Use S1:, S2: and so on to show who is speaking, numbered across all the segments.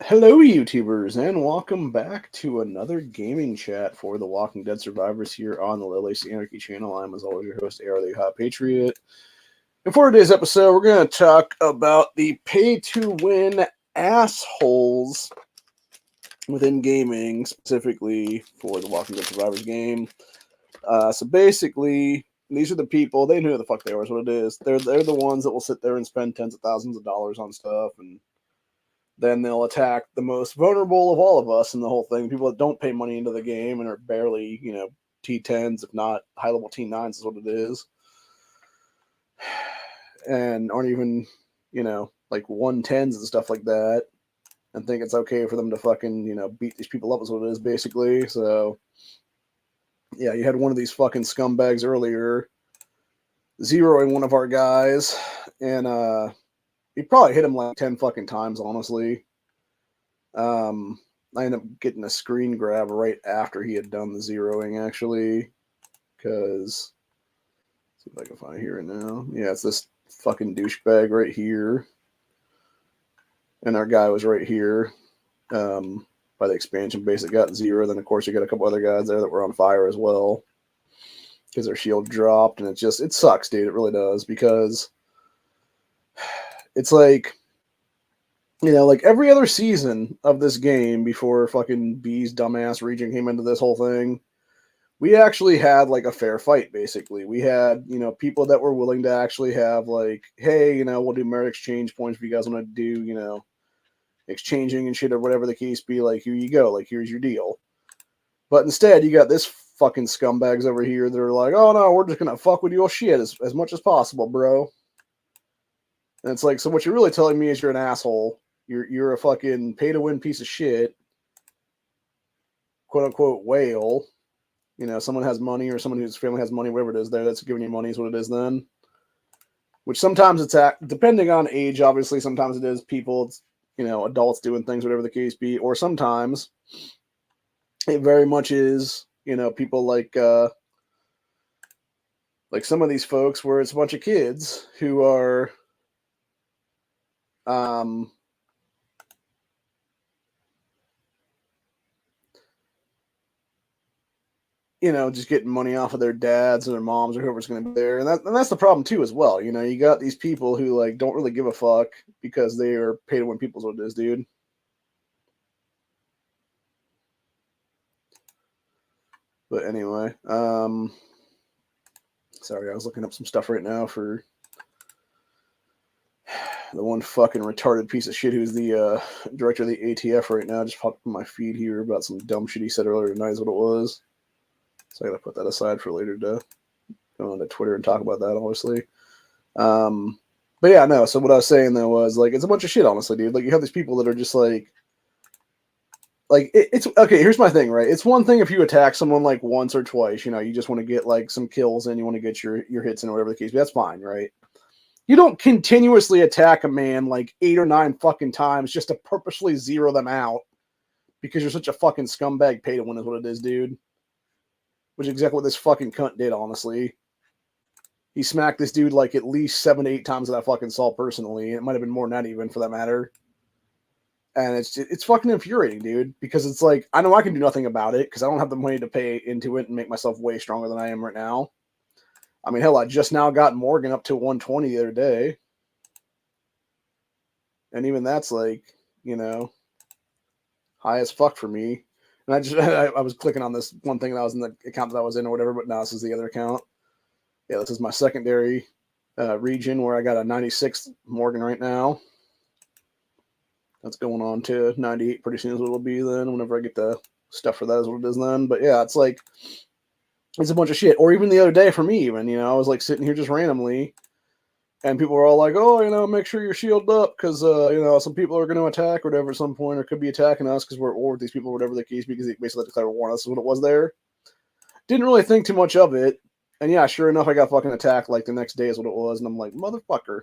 S1: Hello, YouTubers, and welcome back to another gaming chat for the Walking Dead survivors here on the Lilies Anarchy channel. I'm, as always, your host, AR the Hot Patriot. And for today's episode, we're going to talk about the pay-to-win assholes within gaming, specifically for the Walking Dead survivors game. So basically, these are the people, they know who the fuck they are, is what it is. They're the ones that will sit there and spend tens of thousands of dollars on stuff, and then they'll attack the most vulnerable of all of us in the whole thing. People that don't pay money into the game and are barely, T10s, if not high level T9s, is what it is, and aren't even, like 110s and stuff like that, and think it's okay for them to fucking, beat these people up, is what it is, basically. So, yeah, you had one of these fucking scumbags earlier zeroing one of our guys, and he probably hit him like 10 fucking times, honestly. I ended up getting a screen grab right after he had done the zeroing, actually, because see if I can find it here now. Yeah, it's this fucking douchebag right here, and our guy was right here. By the expansion base, it got zero. Then of course you got a couple other guys there that were on fire as well because their shield dropped, and it sucks, dude. It really does, because it's like, like every other season of this game before fucking B's dumbass region came into this whole thing, we actually had like a fair fight, basically. We had, people that were willing to actually have like, hey, we'll do merit exchange points if you guys want to do, exchanging and shit or whatever the case be. Like, here you go. Like, here's your deal. But instead, you got this fucking scumbags over here that are like, oh no, we're just going to fuck with your shit as much as possible, bro. And it's like, so what you're really telling me is you're an asshole. You're a fucking pay to win piece of shit, quote unquote whale. Someone has money, or someone whose family has money, whatever it is there that's giving you money is what it is then. Which sometimes it's depending on age, obviously, sometimes it is people, it's, adults doing things, whatever the case be, or sometimes it very much is, people like some of these folks where it's a bunch of kids who are um just getting money off of their dads or their moms or whoever's going to be there. And that's the problem too, as well. You got these people who like don't really give a fuck because they are pay to win people's what it is, dude. But anyway, sorry, I was looking up some stuff right now for the one fucking retarded piece of shit who's the director of the ATF right now. Just popped up my feed here about some dumb shit he said earlier tonight is what it was. So I gotta put that aside for later to go on to Twitter and talk about that, obviously. But yeah, no. So what I was saying though was like it's a bunch of shit, honestly, dude. Like you have these people that are just like it's okay. Here's my thing, right? It's one thing if you attack someone like once or twice, you just want to get like some kills and you want to get your hits in or whatever the case. But that's fine, right? You don't continuously attack a man like 8 or 9 fucking times just to purposely zero them out because you're such a fucking scumbag. Pay to win is what it is, dude. Which is exactly what this fucking cunt did, honestly. He smacked this dude like at least 7 to 8 times that I fucking saw personally. It might have been more than that, even, for that matter. And it's fucking infuriating, dude, because it's like, I know I can do nothing about it because I don't have the money to pay into it and make myself way stronger than I am right now. I mean, hell, I just now got Morgan up to 120 the other day. And even that's like, high as fuck for me. And I was clicking on this one thing that was in the account that I was in or whatever, but now this is the other account. Yeah, this is my secondary region where I got a 96 Morgan right now. That's going on to 98 pretty soon is what it'll be then, whenever I get the stuff for that is what it is then. But yeah, it's like, it's a bunch of shit. Or even the other day for me, even, I was like sitting here just randomly, and people were all like, oh, make sure you're shielded up because, some people are going to attack or whatever at some point, or could be attacking us because we're at war with these people or whatever the case, because they basically declare war on us is what it was there. Didn't really think too much of it. And yeah, sure enough, I got fucking attacked like the next day is what it was. And I'm like, motherfucker.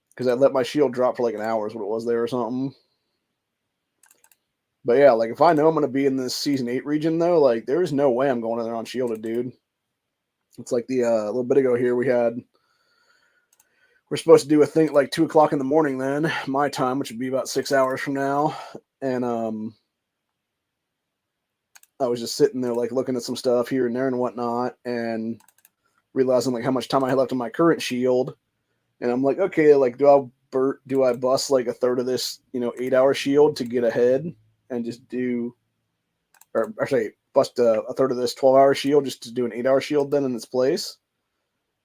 S1: Because I let my shield drop for like an hour is what it was there or something. But yeah, like if I know I'm going to be in this season 8 region though, like there is no way I'm going in there unshielded, dude. It's like the little bit ago here we had we're supposed to do a thing at like 2 o'clock in the morning then, my time, which would be about 6 hours from now. And I was just sitting there like looking at some stuff here and there and whatnot, and realizing like how much time I had left on my current shield. And I'm like, okay, like do I bust like a third of this, 8-hour shield to get ahead and just do, or actually bust a third of this 12-hour shield just to do an 8-hour shield then in its place?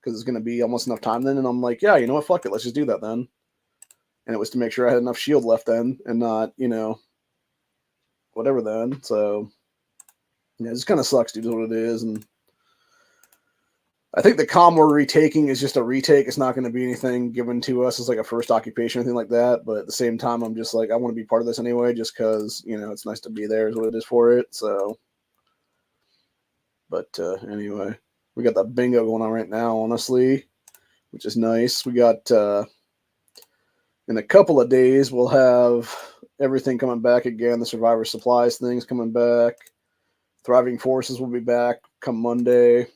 S1: Because it's going to be almost enough time then. And I'm like, yeah, you know what? Fuck it. Let's just do that then. And it was to make sure I had enough shield left then and not, whatever then. So, yeah, it just kind of sucks, dude, is what it is. And I think the comm we're retaking is just a retake. It's not going to be anything given to us as like a first occupation or anything like that. But at the same time, I'm just like, I want to be part of this anyway, just because, it's nice to be there is what it is for it. So, but anyway. We got that bingo going on right now, honestly, which is nice. We got, in a couple of days, we'll have everything coming back again. The Survivor Supplies things coming back. Thriving Forces will be back come Monday.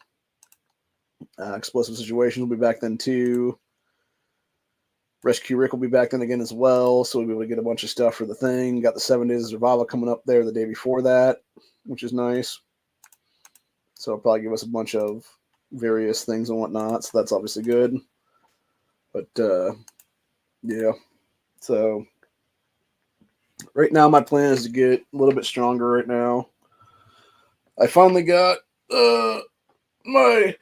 S1: Explosive Situations will be back then, too. Rescue Rick will be back then again as well, so we'll be able to get a bunch of stuff for the thing. Got the 7 Days of Survival coming up there the day before that, which is nice. So it'll probably give us a bunch of various things and whatnot. So that's obviously good. But yeah. So right now my plan is to get a little bit stronger right now. I finally got my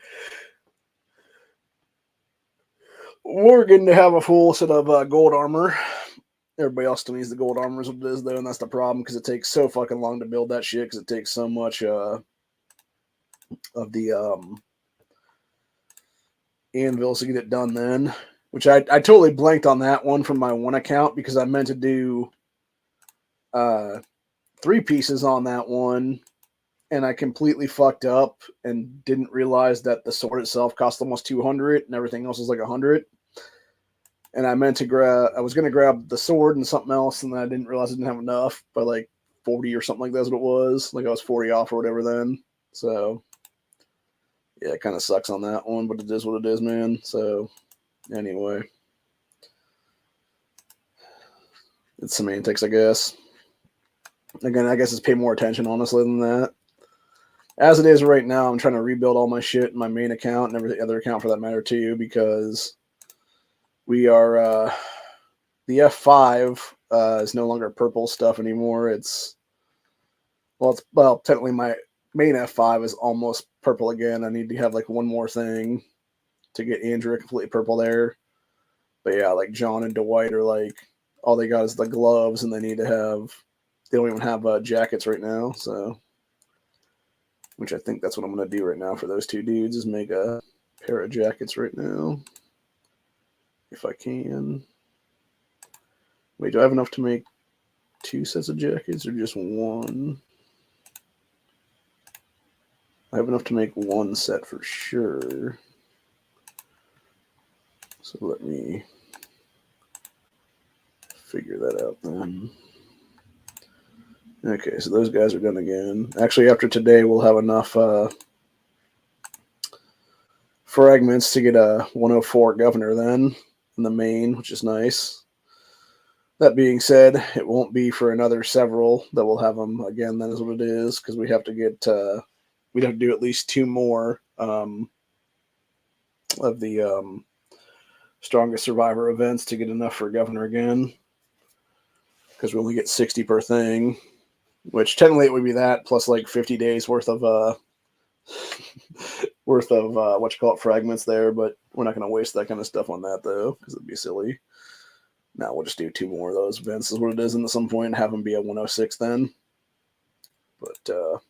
S1: Morgan to have a full set of gold armor. Everybody else still needs the gold armor is what it is though, and that's the problem because it takes so fucking long to build that shit because it takes so much of the anvils to get it done then, which I totally blanked on that one from my one account because I meant to do 3 pieces on that one and I completely fucked up and didn't realize that the sword itself cost almost 200 and everything else was like 100. And I meant to I was going to grab the sword and something else, and then I didn't realize I didn't have enough by like 40 or something like that's what it was. Like I was 40 off or whatever then. So yeah, it kind of sucks on that one, but it is what it is, man. So anyway, it's semantics, I guess. Again, I guess it's pay more attention, honestly, than that. As it is right now, I'm trying to rebuild all my shit in my main account and every other account for that matter too, because we are the F5 is no longer purple stuff anymore. It's technically my main F5 is almost purple again. I need to have like one more thing to get Andrea completely purple there. But yeah, like John and Dwight are like all they got is the gloves, and they don't even have jackets right now. So, which I think that's what I'm gonna do right now for those 2 dudes is make a pair of jackets right now, if I can. Wait, do I have enough to make 2 sets of jackets or just 1? I have enough to make 1 set for sure. So let me figure that out then. Okay, so those guys are done again. Actually, after today, we'll have enough fragments to get a 104 governor then in the main, which is nice. That being said, it won't be for another several that we'll have them again. That is what it is, because we have to get we'd have to do at least 2 more of the strongest survivor events to get enough for governor again, because we only get 60 per thing, which technically it would be that plus like 50 days worth of fragments there, but we're not going to waste that kind of stuff on that though, because it'd be silly. Now we'll just do 2 more of those events is what it is, and at some point have them be a 106 then. But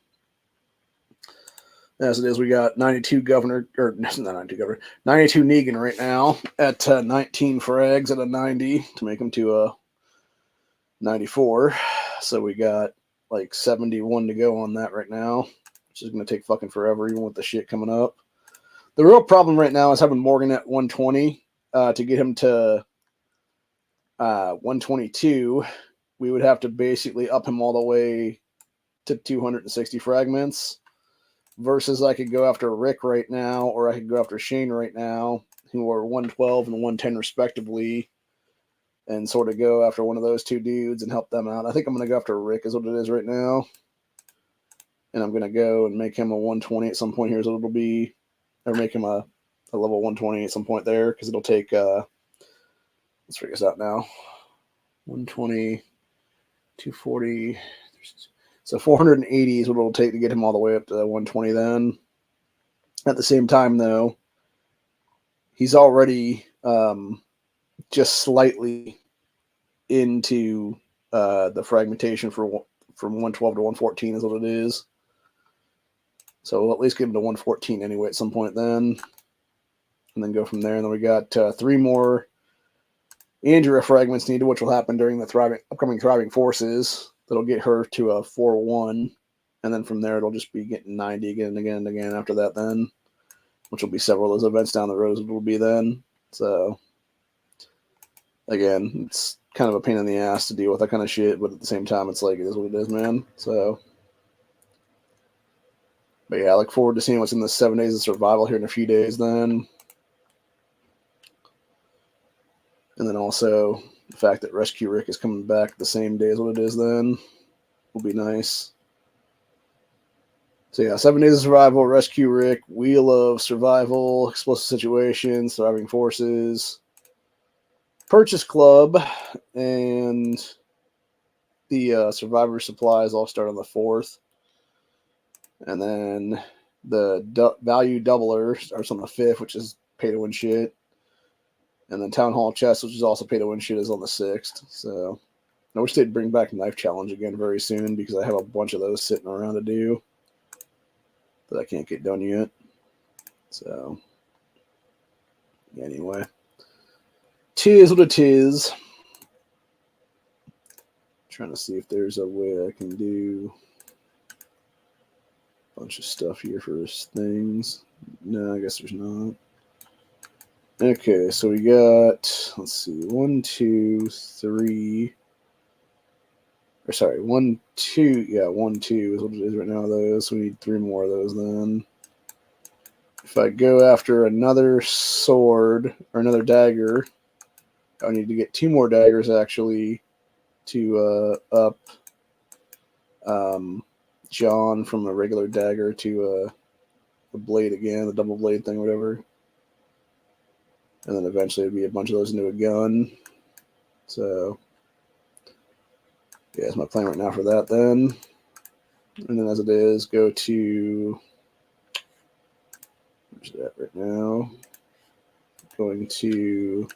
S1: as it is, we got 92 governor, or not 92 governor, 92 Negan right now at 19 frags at a 90 to make them to a 94. So we got like 71 to go on that right now, which is going to take fucking forever, even with the shit coming up. The real problem right now is having Morgan at 120 to get him to 122. We would have to basically up him all the way to 260 fragments. Versus I could go after Rick right now, or I could go after Shane right now, who are 112 and 110 respectively, and sort of go after one of those two dudes and help them out. I think I'm going to go after Rick is what it is right now. And I'm going to go and make him a 120 at some point here, so it'll be, or make him a level 120 at some point there, because it'll take, let's figure this out now. 120, 240, so 480 is what it'll take to get him all the way up to 120 then. At the same time, though, he's already just slightly into the fragmentation from 112 to 114 is what it is. So we'll at least get him to 114 anyway at some point then. And then go from there. And then we got 3 more Andrea fragments needed, which will happen during the upcoming Thriving Forces. That'll get her to a 4-1. And then from there, it'll just be getting 90 again and again and again after that then. Which will be several of those events down the road it will be then. So, again, it's kind of a pain in the ass to deal with that kind of shit. But at the same time, it's like, it is what it is, man. So... But yeah, I look forward to seeing what's in the 7 Days of Survival here in a few days then. And then also the fact that Rescue Rick is coming back the same day as what it is then will be nice. So yeah, 7 Days of Survival, Rescue Rick, Wheel of Survival, Explosive Situations, Thriving Forces, Purchase Club, and the Survivor Supplies all start on the 4th. And then the value doubler starts on the 5th, which is pay to win shit. And then Town Hall Chest, which is also pay to win shit, is on the 6th. So I wish they'd bring back Knife Challenge again very soon, because I have a bunch of those sitting around to do that I can't get done yet. So anyway, tis what it is. Trying to see if there's a way I can do bunch of stuff here for things. No, I guess there's not. Okay, so we got, let's see, 1, 2, 3. Or sorry, 1, 2. Yeah, 1, 2 is what it is right now, those. So we need 3 more of those then. If I go after another sword or another dagger, I need to get 2 more daggers actually to up John from a regular dagger to a blade again, the double blade thing, whatever. And then eventually it'd be a bunch of those into a gun. So yeah, that's my plan right now for that then. And then as it is, go to, where's that right now? Going to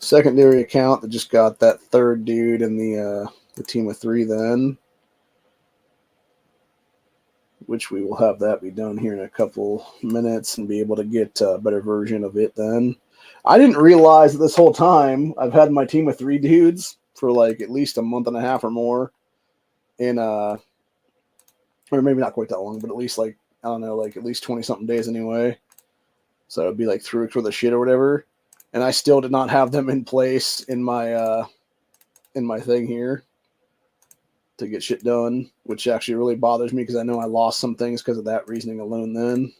S1: secondary account that just got that 3rd dude in the team of 3 then. Which we will have that be done here in a couple minutes and be able to get a better version of it then. I didn't realize that this whole time I've had my team of 3 dudes for like at least a month and a half or more in or maybe not quite that long, but at least like, I don't know, like at least 20 something days anyway. So it'd be like 3 weeks worth of shit or whatever. And I still did not have them in place in my thing here to get shit done, which actually really bothers me because I know I lost some things because of that reasoning alone then.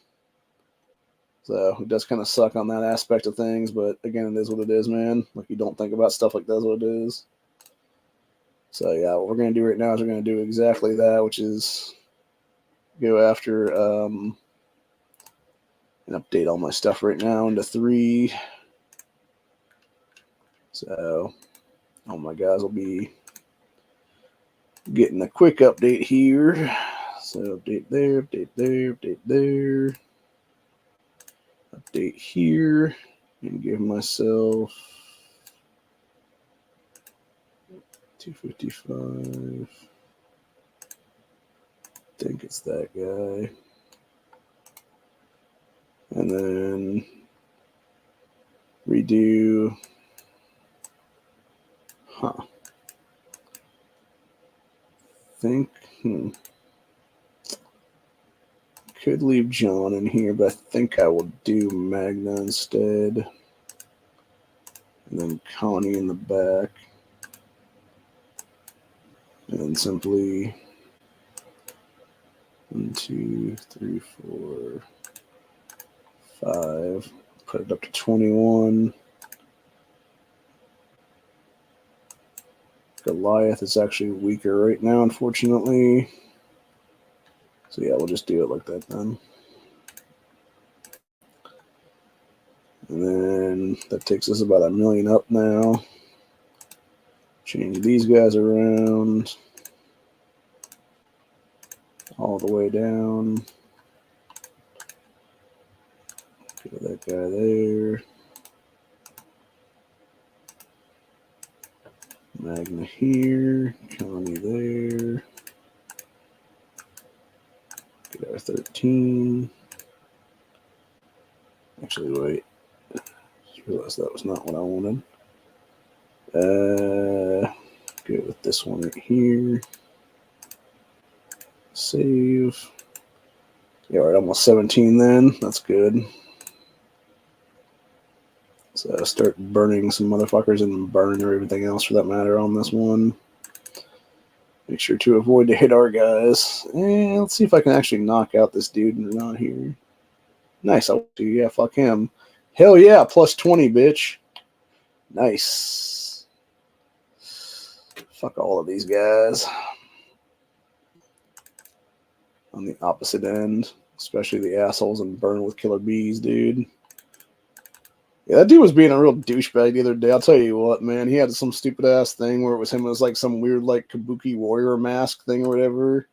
S1: So it does kind of suck on that aspect of things, but again, it is what it is, man. Like, you don't think about stuff like that's what it is. So yeah, what we're going to do right now is we're going to do exactly that, which is go after and update all my stuff right now into 3. So all my guys will be getting a quick update here. So update there, update there, update there. Update here. And give myself 255. I think it's that guy. And then redo. Think. Could leave John in here, but I think I will do Magna instead. And then Connie in the back. And then simply 1, 2, 3, 4, 5. Put it up to 21. Goliath is actually weaker right now, unfortunately. So yeah, we'll just do it like that then. And then that takes us about 1 million up now. Change these guys around all the way down. Get that guy there. Magna here. Connie there. Get our 13. Actually, wait. Just realized that was not what I wanted. Go with this one right here. Save. Yeah, we're at almost 17 then. That's good. So start burning some motherfuckers and burn everything else for that matter on this one. Make sure to avoid to hit our guys. And let's see if I can actually knock out this dude and not here. Nice. I'll do. Yeah, fuck him. Hell yeah, plus 20, bitch. Nice. Fuck all of these guys. On the opposite end, especially the assholes and burn with killer bees, dude. Yeah, that dude was being a real douchebag the other day. I'll tell you what, man. He had some stupid ass thing where it was him. It was like some weird, like kabuki warrior mask thing or whatever.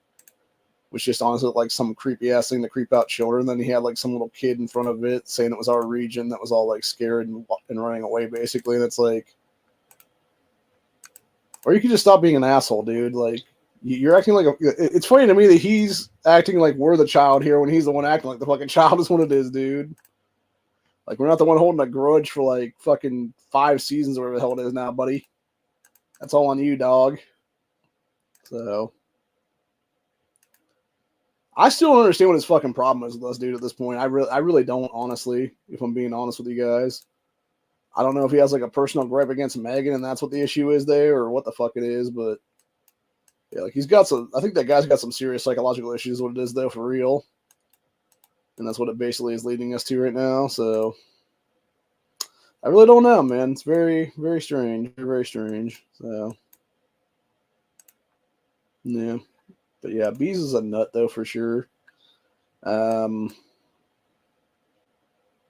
S1: Which just honestly like some creepy ass thing to creep out children. Then he had like some little kid in front of it saying it was our region that was all like scared and running away basically. And it's like, or you could just stop being an asshole, dude. Like you're acting like it's funny to me that he's acting like we're the child here when he's the one acting like the fucking child is what it is, dude. Like, we're not the one holding a grudge for, like, fucking 5 seasons or whatever the hell it is now, buddy. That's all on you, dog. So, I still don't understand what his fucking problem is with us, dude, at this point. I really don't, honestly, if I'm being honest with you guys. I don't know if he has, like, a personal gripe against Megan and that's what the issue is there or what the fuck it is, but, yeah, like, he's got some, I think that guy's got some serious psychological issues, what it is, though, for real. And that's what it basically is leading us to right now, so I really don't know, man. It's very, very strange. Very, very strange. So, yeah. But yeah, Bees is a nut, though, for sure. And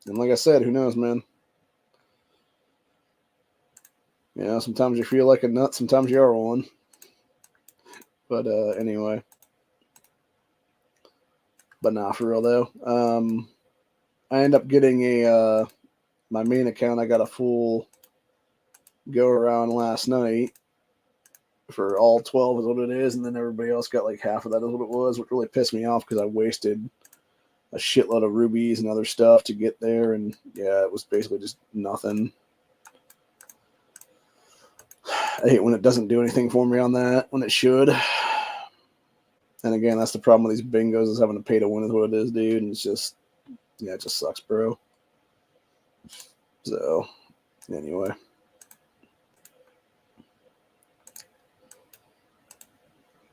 S1: like I said, who knows, man? You know, sometimes you feel like a nut, sometimes you are one. But anyway. But nah, for real, though. I end up getting a, my main account, I got a full go around last night for all 12 is what it is, and then everybody else got like half of that is what it was, which really pissed me off because I wasted a shitload of rubies and other stuff to get there, and yeah, it was basically just nothing. I hate when it doesn't do anything for me on that, when it should. And again, that's the problem with these bingos is having to pay to win is what it is, dude, and it's just, yeah, it just sucks, bro. So, anyway.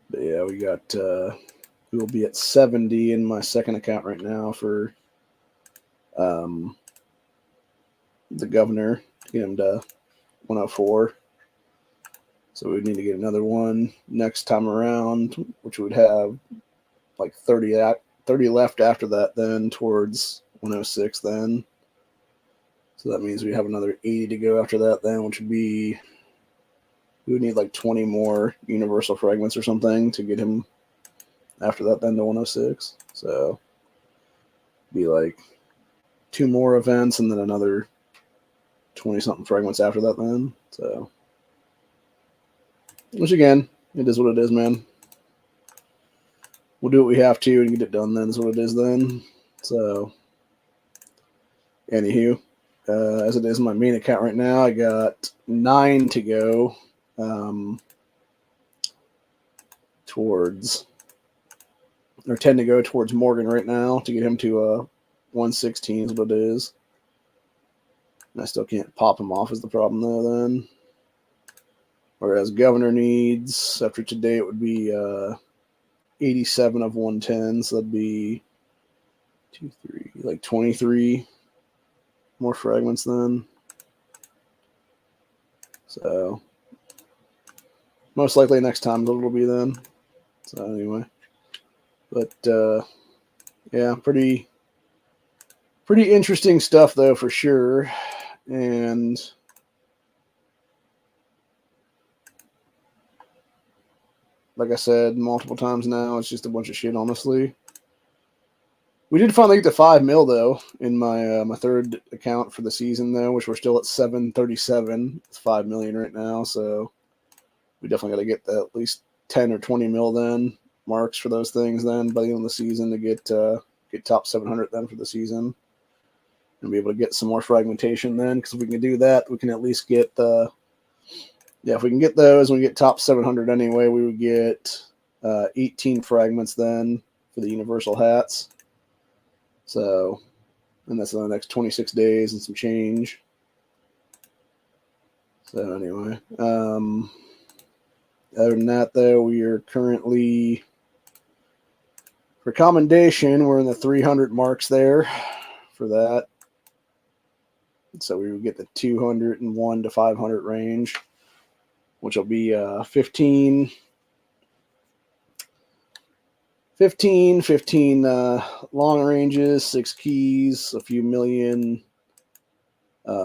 S1: But yeah, we got, we'll be at 70 in my second account right now for the governor to get him to 104. So we need to get another one next time around, which would have like 30 left after that then towards 106 then. So that means we have another 80 to go after that then, which would be, we would need like 20 more universal fragments or something to get him after that then to 106. So be like 2 more events and then another 20 something fragments after that then. So, which again, it is what it is, man. We'll do what we have to and get it done then is what it is then. So, anywho, as it is my main account right now, I got 9 to go towards, or 10 to go towards Morgan right now to get him to 116 is what it is. And I still can't pop him off is the problem though then. Whereas Governor needs, after today, it would be 87 of 110, so that'd be 2, 3, like 23 more fragments then. So most likely next time it'll be then. So anyway, but yeah, pretty interesting stuff though for sure. And like I said multiple times now, it's just a bunch of shit, honestly. We did finally get to 5 mil though in my my third account for the season though, which we're still at 737. It's 5 million right now, so we definitely got to get at least 10 or 20 mil then marks for those things then by the end of the season to get top 700 then for the season and be able to get some more fragmentation then, because if we can do that, we can at least get the if we can get those and we get top 700 anyway, we would get 18 fragments then for the universal hats. So, and that's in the next 26 days and some change. So anyway, other than that though, we are currently, for commendation, we're in the 300 marks there for that. So we would get the 201 to 500 range, which will be 15 long ranges, 6 keys, a few million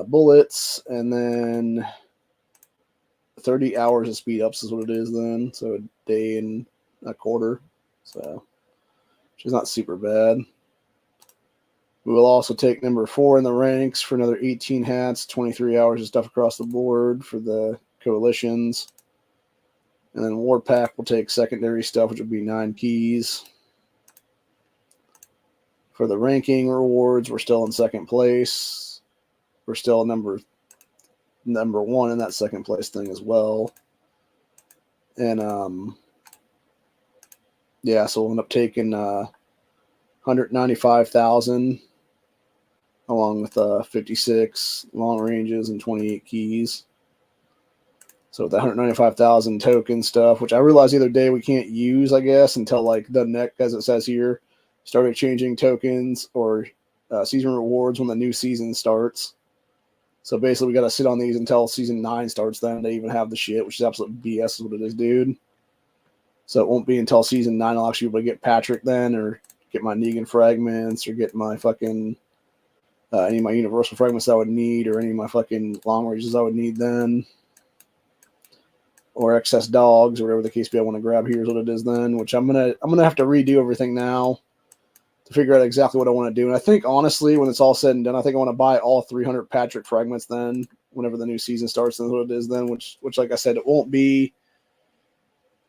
S1: bullets, and then 30 hours of speed ups is what it is then. So a day and a quarter. So, which is not super bad. We will also take number 4 in the ranks for another 18 hats, 23 hours of stuff across the board for the coalitions. And then Warpack will take secondary stuff, which will be 9 keys. For the ranking rewards, we're still in second place. We're still number 1 in that second place thing as well. And yeah, so we'll end up taking 195,000 along with 56 long ranges and 28 keys. So the 195,000 token stuff, which I realize the other day we can't use, I guess, until like the next, as it says here, start exchanging tokens or season rewards when the new season starts. So basically we got to sit on these until season 9 starts then to even have the shit, which is absolute BS is what it is, dude. So it won't be until season 9 I'll actually be able to get Patrick then, or get my Negan fragments, or get my fucking any of my universal fragments I would need, or any of my fucking long ranges I would need then. Or excess dogs, or whatever the case be I want to grab here is what it is then, which I'm gonna have to redo everything now to figure out exactly what I want to do. And I think honestly, when it's all said and done, I think I want to buy all 300 Patrick fragments then, whenever the new season starts, and what it is then, which like I said, it won't be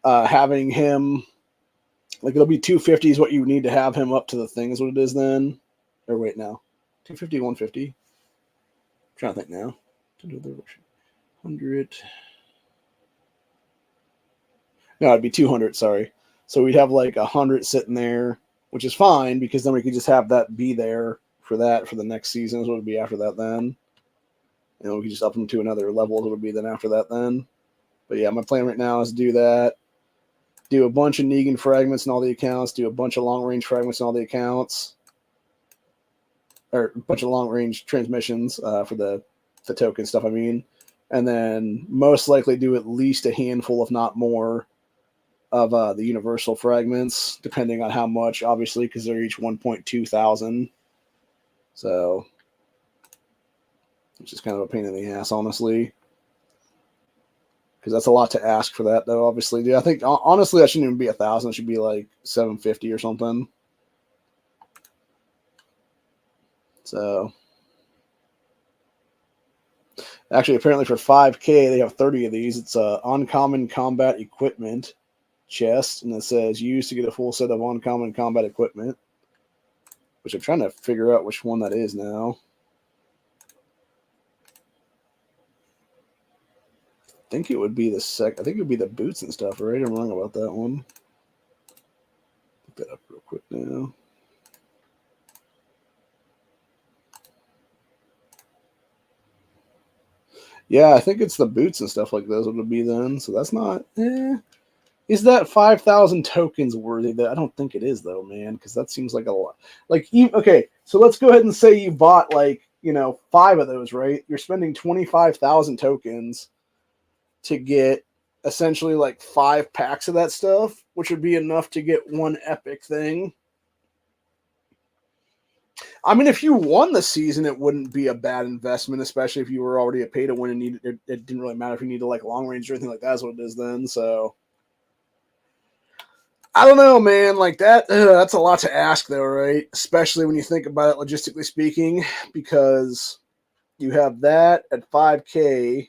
S1: having him, like it'll be 250 is what you need to have him up to the thing is what it is then. Or wait, now 250, 150. I'm trying to think now. 100. No, it'd be 200, sorry. So we'd have like 100 sitting there, which is fine, because then we could just have that be there for the next season, is what it would be after that then. And we could just up them to another level, it would be then after that then. But yeah, my plan right now is to do that. Do a bunch of Negan fragments in all the accounts, do a bunch of long-range fragments in all the accounts. Or a bunch of long-range transmissions for the token stuff, I mean. And then most likely do at least a handful, if not more, of the universal fragments, depending on how much, obviously, because they're each 1.2 thousand. So, which is kind of a pain in the ass, honestly, because that's a lot to ask for that, though. Obviously, dude, I think honestly that shouldn't even be 1,000. It should be like 750 or something. So, actually, apparently for 5K they have 30 of these. It's uncommon combat equipment chest, and it says used to get a full set of uncommon combat equipment, which I'm trying to figure out which one that is now. I think it would be I think it would be the boots and stuff, right? I'm wrong about that one. Look that up real quick now. Yeah, I think it's the boots and stuff like those would be then. So that's not. Is that 5,000 tokens worthy? I don't think it is though, man, because that seems like a lot. Like, okay, so let's go ahead and say you bought like 5 of those, right? You're spending 25,000 tokens to get essentially like 5 packs of that stuff, which would be enough to get one epic thing. I mean, if you won the season, it wouldn't be a bad investment, especially if you were already a pay to win and it didn't really matter if you needed like long range or anything like that. Is what it is then. So I don't know, man. Like that's a lot to ask, though, right? Especially when you think about it logistically speaking, because you have that at 5K.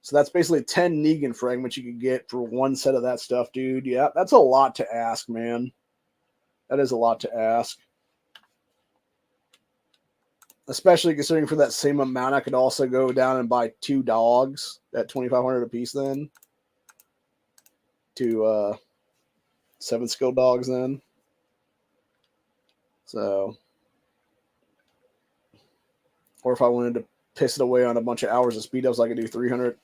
S1: So that's basically 10 Negan fragments you could get for one set of that stuff, dude. Yeah, that's a lot to ask, man. That is a lot to ask. Especially considering for that same amount, I could also go down and buy 2 dogs at 2,500 a piece then. 2 7 skill dogs then. So, or if I wanted to piss it away on a bunch of hours of speed ups, I could do 300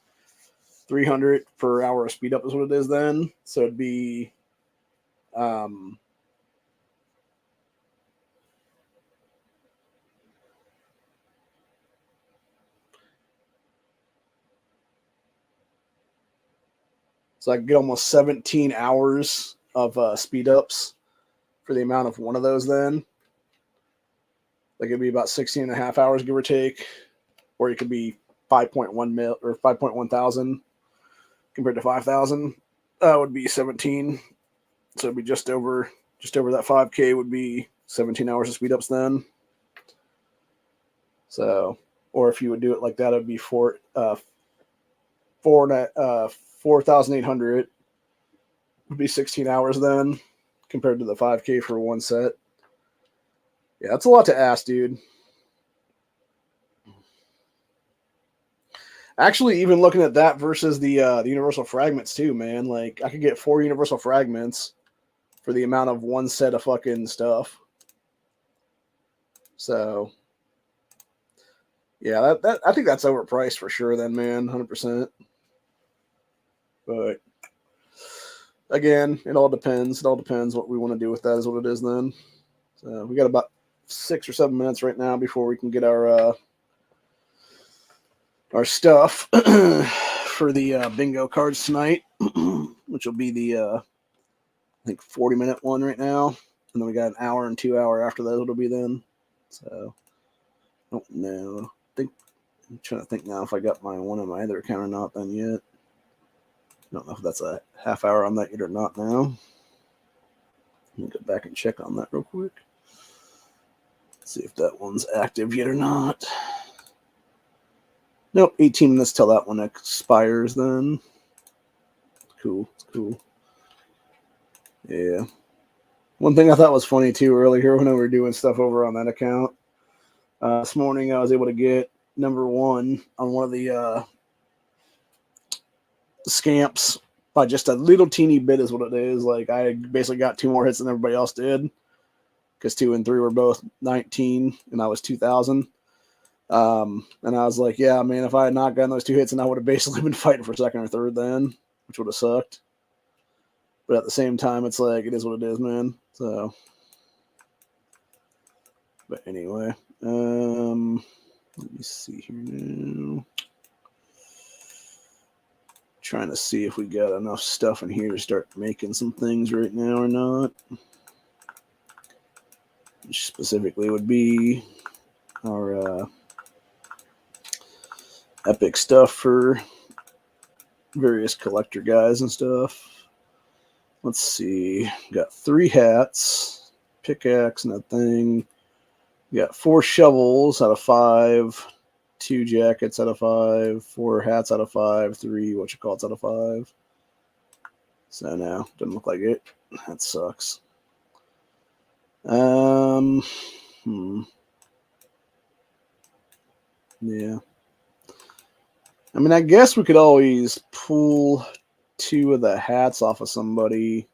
S1: per hour of speed up is what it is then. So it'd be so I could get almost 17 hours of speed ups for the amount of one of those then. Like it'd be about 16 and a half hours, give or take. Or it could be 5.1 mil or 5.1 thousand compared to 5,000. Would be 17. So it'd be just over that 5K would be 17 hours of speed ups then. So, or if you would do it like that, it'd be 4,800 would be 16 hours then compared to the 5K for one set. Yeah, that's a lot to ask, dude. Actually, even looking at that versus the universal fragments too, man. Like I could get 4 universal fragments for the amount of one set of fucking stuff. So, yeah, that I think that's overpriced for sure. Then, man, 100%. But again, it all depends. It all depends what we want to do with that. Is what it is then. So we got about 6 or 7 minutes right now before we can get our stuff for the bingo cards tonight, which will be the I think 40-minute one right now, and then we got an hour and 2 hour after that. It'll be then. So I don't know. I'm trying to think now if I got my one on my other account or not then yet. I don't know if that's a half hour on that yet or not now. Let me go back and check on that real quick. See if that one's active yet or not. Nope, 18 minutes till that one expires then. Cool. Yeah. One thing I thought was funny too earlier when we were doing stuff over on that account. This morning I was able to get number 1 on one of the scamps by just a little teeny bit is what it is. Like I basically got 2 more hits than everybody else did because 2 and 3 were both 19 and I was 2,000. And I was like, yeah, man, if I had not gotten those 2 hits, and I would have basically been fighting for second or third then, which would have sucked. But at the same time, it's like, it is what it is, man. So, but anyway, let me see here now. Trying to see if we got enough stuff in here to start making some things right now or not. Which specifically would be our epic stuff for various collector guys and stuff. Let's see. Got 3 hats, pickaxe, and a thing. We got 4 shovels out of 5, 2 jackets out of 5, 4 hats out of 5, 3 whatchamacallits out of 5. So no, doesn't look like it. That sucks. Yeah. I mean, I guess we could always pull 2 of the hats off of somebody,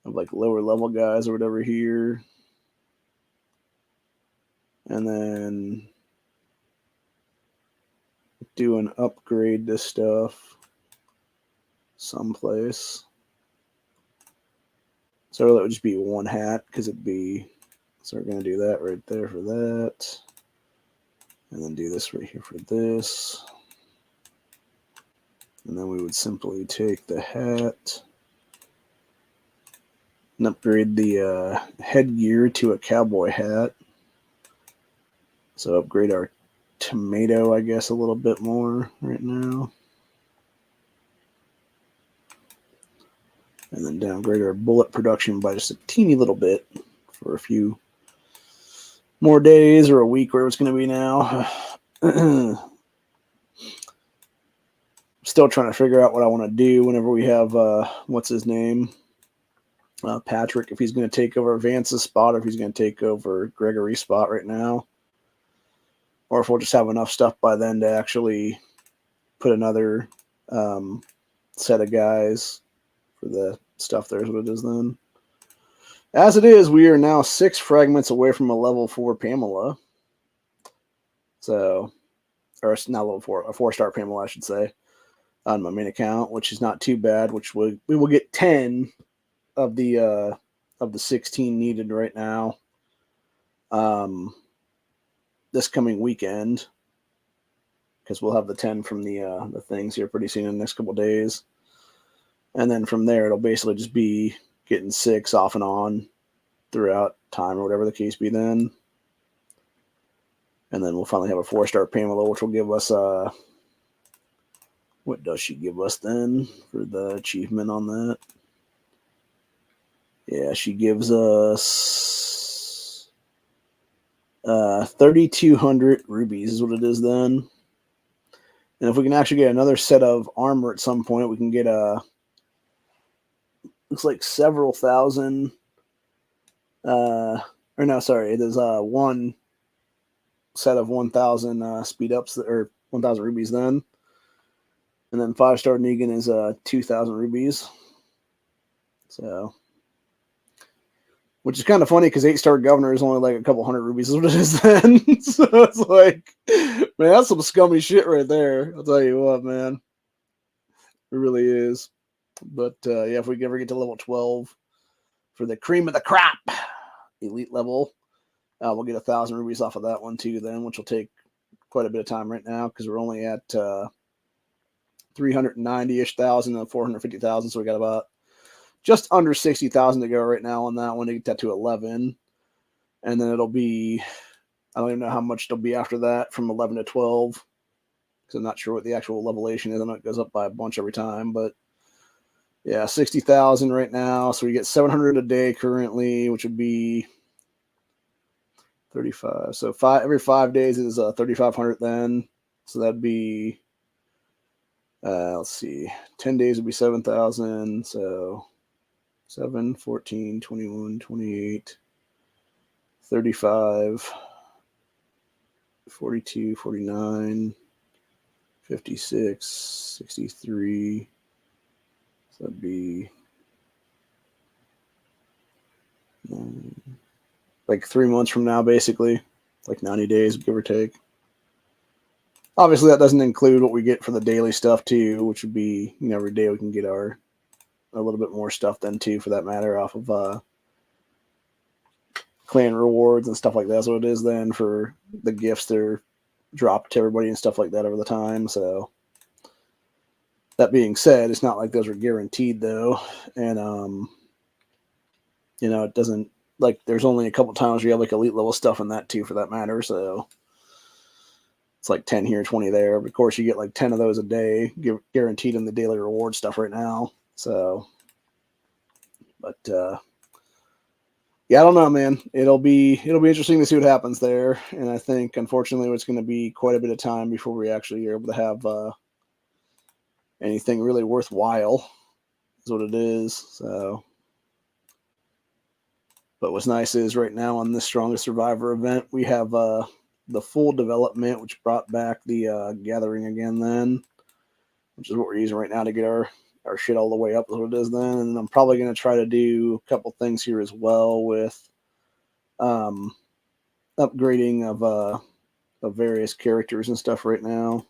S1: of like lower level guys or whatever here, and then do an upgrade to stuff someplace. So that would just be 1 hat because it'd be. So we're gonna do that right there for that. And then do this right here for this. And then we would simply take the hat and upgrade the headgear to a cowboy hat. So upgrade our tomato, I guess, a little bit more right now. And then downgrade our bullet production by just a teeny little bit for a few more days or a week, where it's going to be now. Still trying to figure out what I want to do whenever we have, what's his name? Patrick, if he's going to take over Vance's spot, or if he's going to take over Gregory's spot right now. Or if we'll just have enough stuff by then to actually put another set of guys for the stuff. There's what it is then. As it is, we are now 6 fragments away from a level 4 Pamela. So, or it's not level 4, a 4-star Pamela, I should say, on my main account, which is not too bad. Which we will get 10 of the 16 needed right now. This coming weekend, because we'll have the 10 from the things here pretty soon in the next couple of days. And then from there, it'll basically just be getting 6 off and on throughout time, or whatever the case be then. And then we'll finally have a 4-star Pamela, which will give us, what does she give us then for the achievement on that? Yeah, she gives us 3,200 rubies is what it is then. And if we can actually get another set of armor at some point, we can get looks like several thousand, or no, sorry, there's one set of 1,000 speed ups, or 1,000 rubies then. And then 5-star Negan is 2,000 rubies. So, which is kind of funny because 8-star Governor is only like a couple hundred rubies is what it is then. So it's like, man, that's some scummy shit right there. I'll tell you what, man. It really is. But yeah, if we ever get to level 12 for the cream of the crop elite level, we'll get 1,000 rubies off of that one too then, which will take quite a bit of time right now because we're only at 390-ish thousand and 450,000. So we got about just under 60,000 to go right now on that one to get that to 11. And then it'll be, I don't even know how much it'll be after that from 11 to 12. Because I'm not sure what the actual levelation is. I know it goes up by a bunch every time, but yeah, 60,000 right now. So we get 700 a day currently, which would be 35. So every 5 days is 3,500 then. So that'd be, let's see, 10 days would be 7,000. So 7, 14, 21, 28, 35, 42, 49, 56, 63. So that'd be like 3 months from now, basically, like 90 days, give or take. Obviously, that doesn't include what we get for the daily stuff too, which would be, every day we can get a little bit more stuff then too, for that matter, off of clan rewards and stuff like that. So it is then for the gifts that are dropped to everybody and stuff like that over the time. So that being said, it's not like those are guaranteed though, and it doesn't, like, there's only a couple times where you have like elite level stuff in that too, for that matter. So it's like 10 here, 20 there. But of course, you get like 10 of those a day, guaranteed in the daily reward stuff right now. So, but yeah, I don't know, man. It'll be interesting to see what happens there. And I think, unfortunately, it's going to be quite a bit of time before we actually are able to have anything really worthwhile, is what it is. So, but what's nice is right now on this Strongest Survivor event, we have the full development, which brought back the gathering again then, which is what we're using right now to get our shit all the way up, is what it is then. And I'm probably going to try to do a couple things here as well with upgrading of various characters and stuff right now.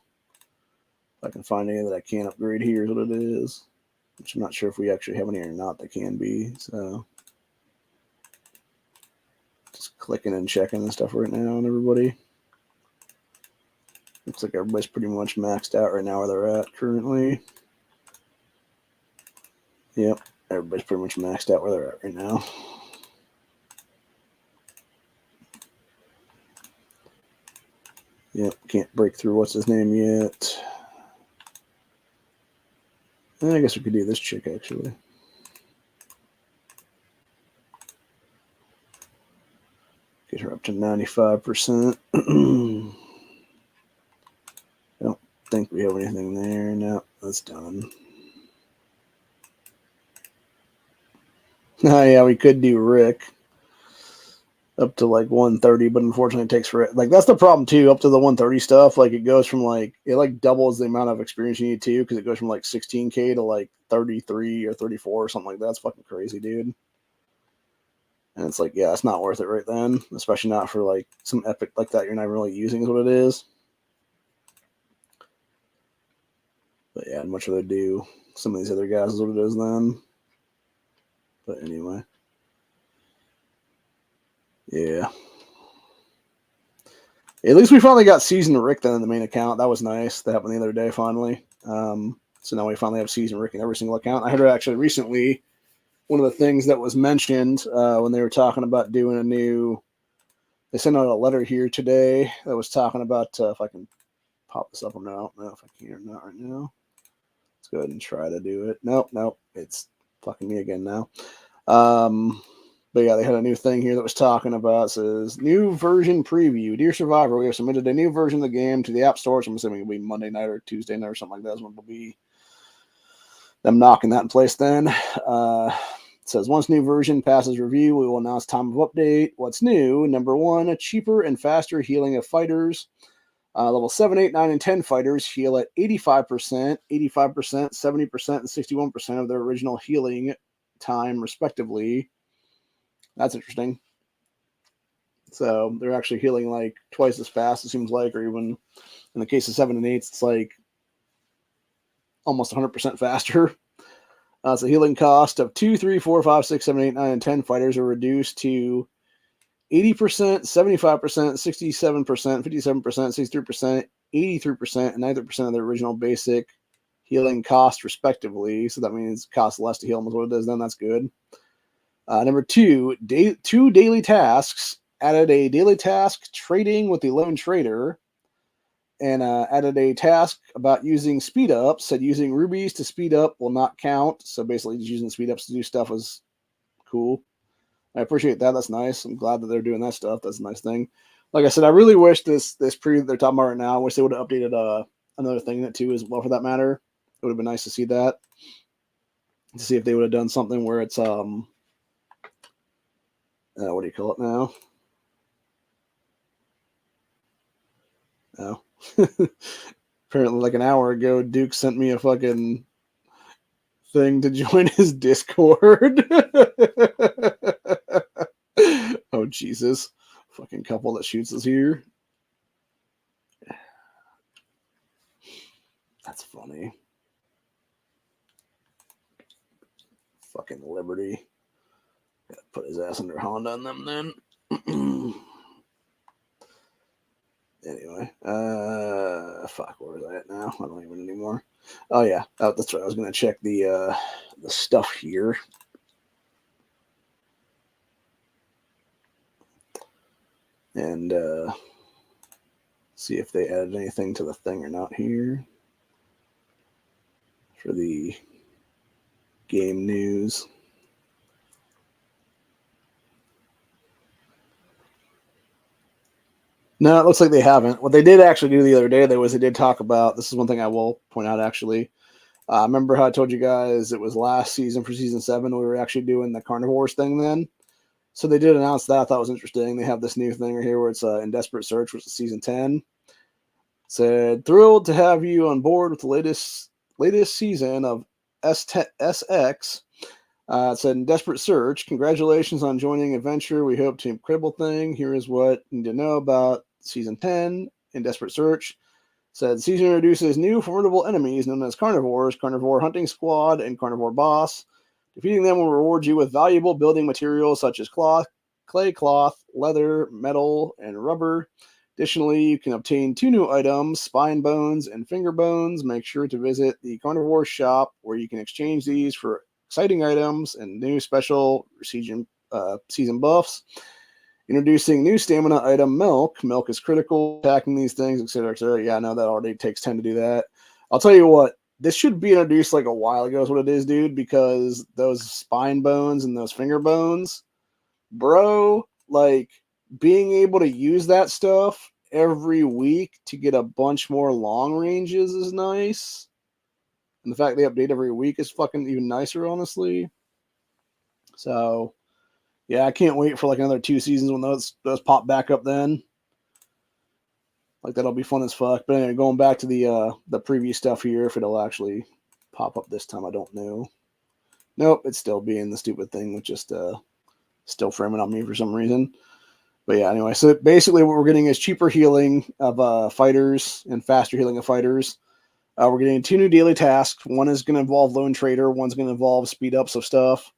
S1: If I can find any that I can upgrade, here is what it is, which I'm not sure if we actually have any or not that can be. So just clicking and checking and stuff right now on everybody. Looks like everybody's pretty much maxed out right now where they're at currently. Yep, everybody's pretty much maxed out where they're at right now. Yep, can't break through what's his name yet. I guess we could do this chick actually. Get her up to 95%. I don't think we have anything there. No, that's done. Oh, yeah, we could do Rick up to like 130, but unfortunately it takes for it. Like, that's the problem too. Up to the 130 stuff, like it goes from like, it like doubles the amount of experience you need to, because it goes from like 16K to like 33 or 34 or something like that. That's fucking crazy, dude. And it's like, yeah, it's not worth it right then, especially not for like some epic like that you're not really using is what it is. But yeah, I'd much rather do some of these other guys is what it is then. But anyway. Yeah. At least we finally got Seasoned Rick then in the main account. That was nice. That happened the other day finally. So now we finally have Seasoned Rick in every single account. I heard actually recently one of the things that was mentioned when they were talking about doing a new, they sent out a letter here today that was talking about, if I can pop this up or not, I don't know if I can or not right now. Let's go ahead and try to do it. Nope, it's fucking me again now. But yeah, they had a new thing here that was talking about, it says, new version preview. Dear Survivor, we have submitted a new version of the game to the App Store. So I'm assuming it'll be Monday night or Tuesday night or something like that is when it'll be them knocking that in place then. It says, once new version passes review, we will announce time of update. What's new? Number one, a cheaper and faster healing of fighters. Level 7, 8, 9, and 10 fighters heal at 85%, 70%, and 61% of their original healing time, respectively. That's interesting. So they're actually healing like twice as fast, it seems like, or even in the case of 7 and 8, it's like almost 100% faster. So healing cost of 2, 3, 4, 5, 6, 7, 8, 9, and 10 fighters are reduced to 80%, 75%, 67%, 57%, 63%, 83%, and 93% of their original basic healing cost, respectively. So that means it costs less to heal them is what it is then. That's good. Number two, two daily tasks. Added a daily task trading with the lone trader, and added a task about using speed ups. Said using rubies to speed up will not count. So basically, just using speed ups to do stuff was cool. I appreciate that. That's nice. I'm glad that they're doing that stuff. That's a nice thing. Like I said, I really wish this preview they're talking about right now, I wish they would have updated another thing that too as well for that matter. It would have been nice to see that. To see if they would have done something where it's what do you call it now? Oh. Apparently like an hour ago, Duke sent me a fucking thing to join his Discord. Oh Jesus. Fucking couple that shoots us here. That's funny. Fucking Liberty. Gotta put his ass under Honda on them then. Anyway, fuck, where was I at now? I don't even anymore. Oh yeah, that's right. I was gonna check the stuff here. And see if they added anything to the thing or not here. For the game news. No, it looks like they haven't. What they did actually do the other day, they did talk about, this is one thing I will point out actually. Remember how I told you guys it was last season for season 7, we were actually doing the carnivores thing then? So they did announce that. I thought it was interesting. They have this new thing right here where it's in Desperate Search, which is season 10. Said, thrilled to have you on board with the latest season of SX. It said, in Desperate Search, congratulations on joining Adventure. We hope to incredible thing. Here is what you need to know about season 10 in Desperate Search. Said, the season introduces new formidable enemies known as carnivores, Carnivore Hunting Squad, and Carnivore Boss. Defeating them will reward you with valuable building materials such as cloth, clay cloth, leather, metal, and rubber. Additionally, you can obtain 2 new items, spine bones and finger bones. Make sure to visit the carnivore shop where you can exchange these for exciting items and new special season buffs. Introducing new stamina item, Milk. Milk is critical, attacking these things, etc., etc. Yeah, I know that already takes 10 to do that. I'll tell you what, this should be introduced like a while ago is what it is, dude, because those spine bones and those finger bones, bro, like, being able to use that stuff every week to get a bunch more long ranges is nice. And the fact they update every week is fucking even nicer, honestly. So, yeah, I can't wait for like another 2 seasons when those pop back up then. Like, that'll be fun as fuck. But anyway, going back to the previous stuff here, if it'll actually pop up this time, I don't know. Nope, it's still being the stupid thing with just still framing on me for some reason. But yeah, anyway, so basically what we're getting is cheaper healing of fighters and faster healing of fighters. We're getting 2 new daily tasks. One is going to involve Lone Trader. One's going to involve speed ups of stuff.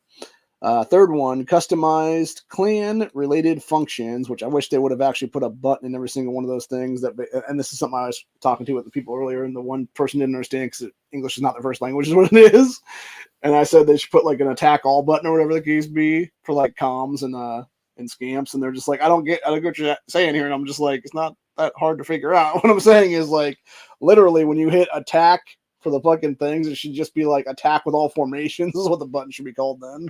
S1: Third one, customized clan-related functions, which I wish they would have actually put a button in every single one of those things. And this is something I was talking to with the people earlier, and the one person didn't understand because English is not their first language, is what it is. And I said they should put like an attack all button or whatever the case be for like comms and scamps, and they're just like, I don't get what you're saying here, and I'm just like, it's not that hard to figure out. What I'm saying is, like, literally when you hit attack for the fucking things, it should just be like attack with all formations is what the button should be called then.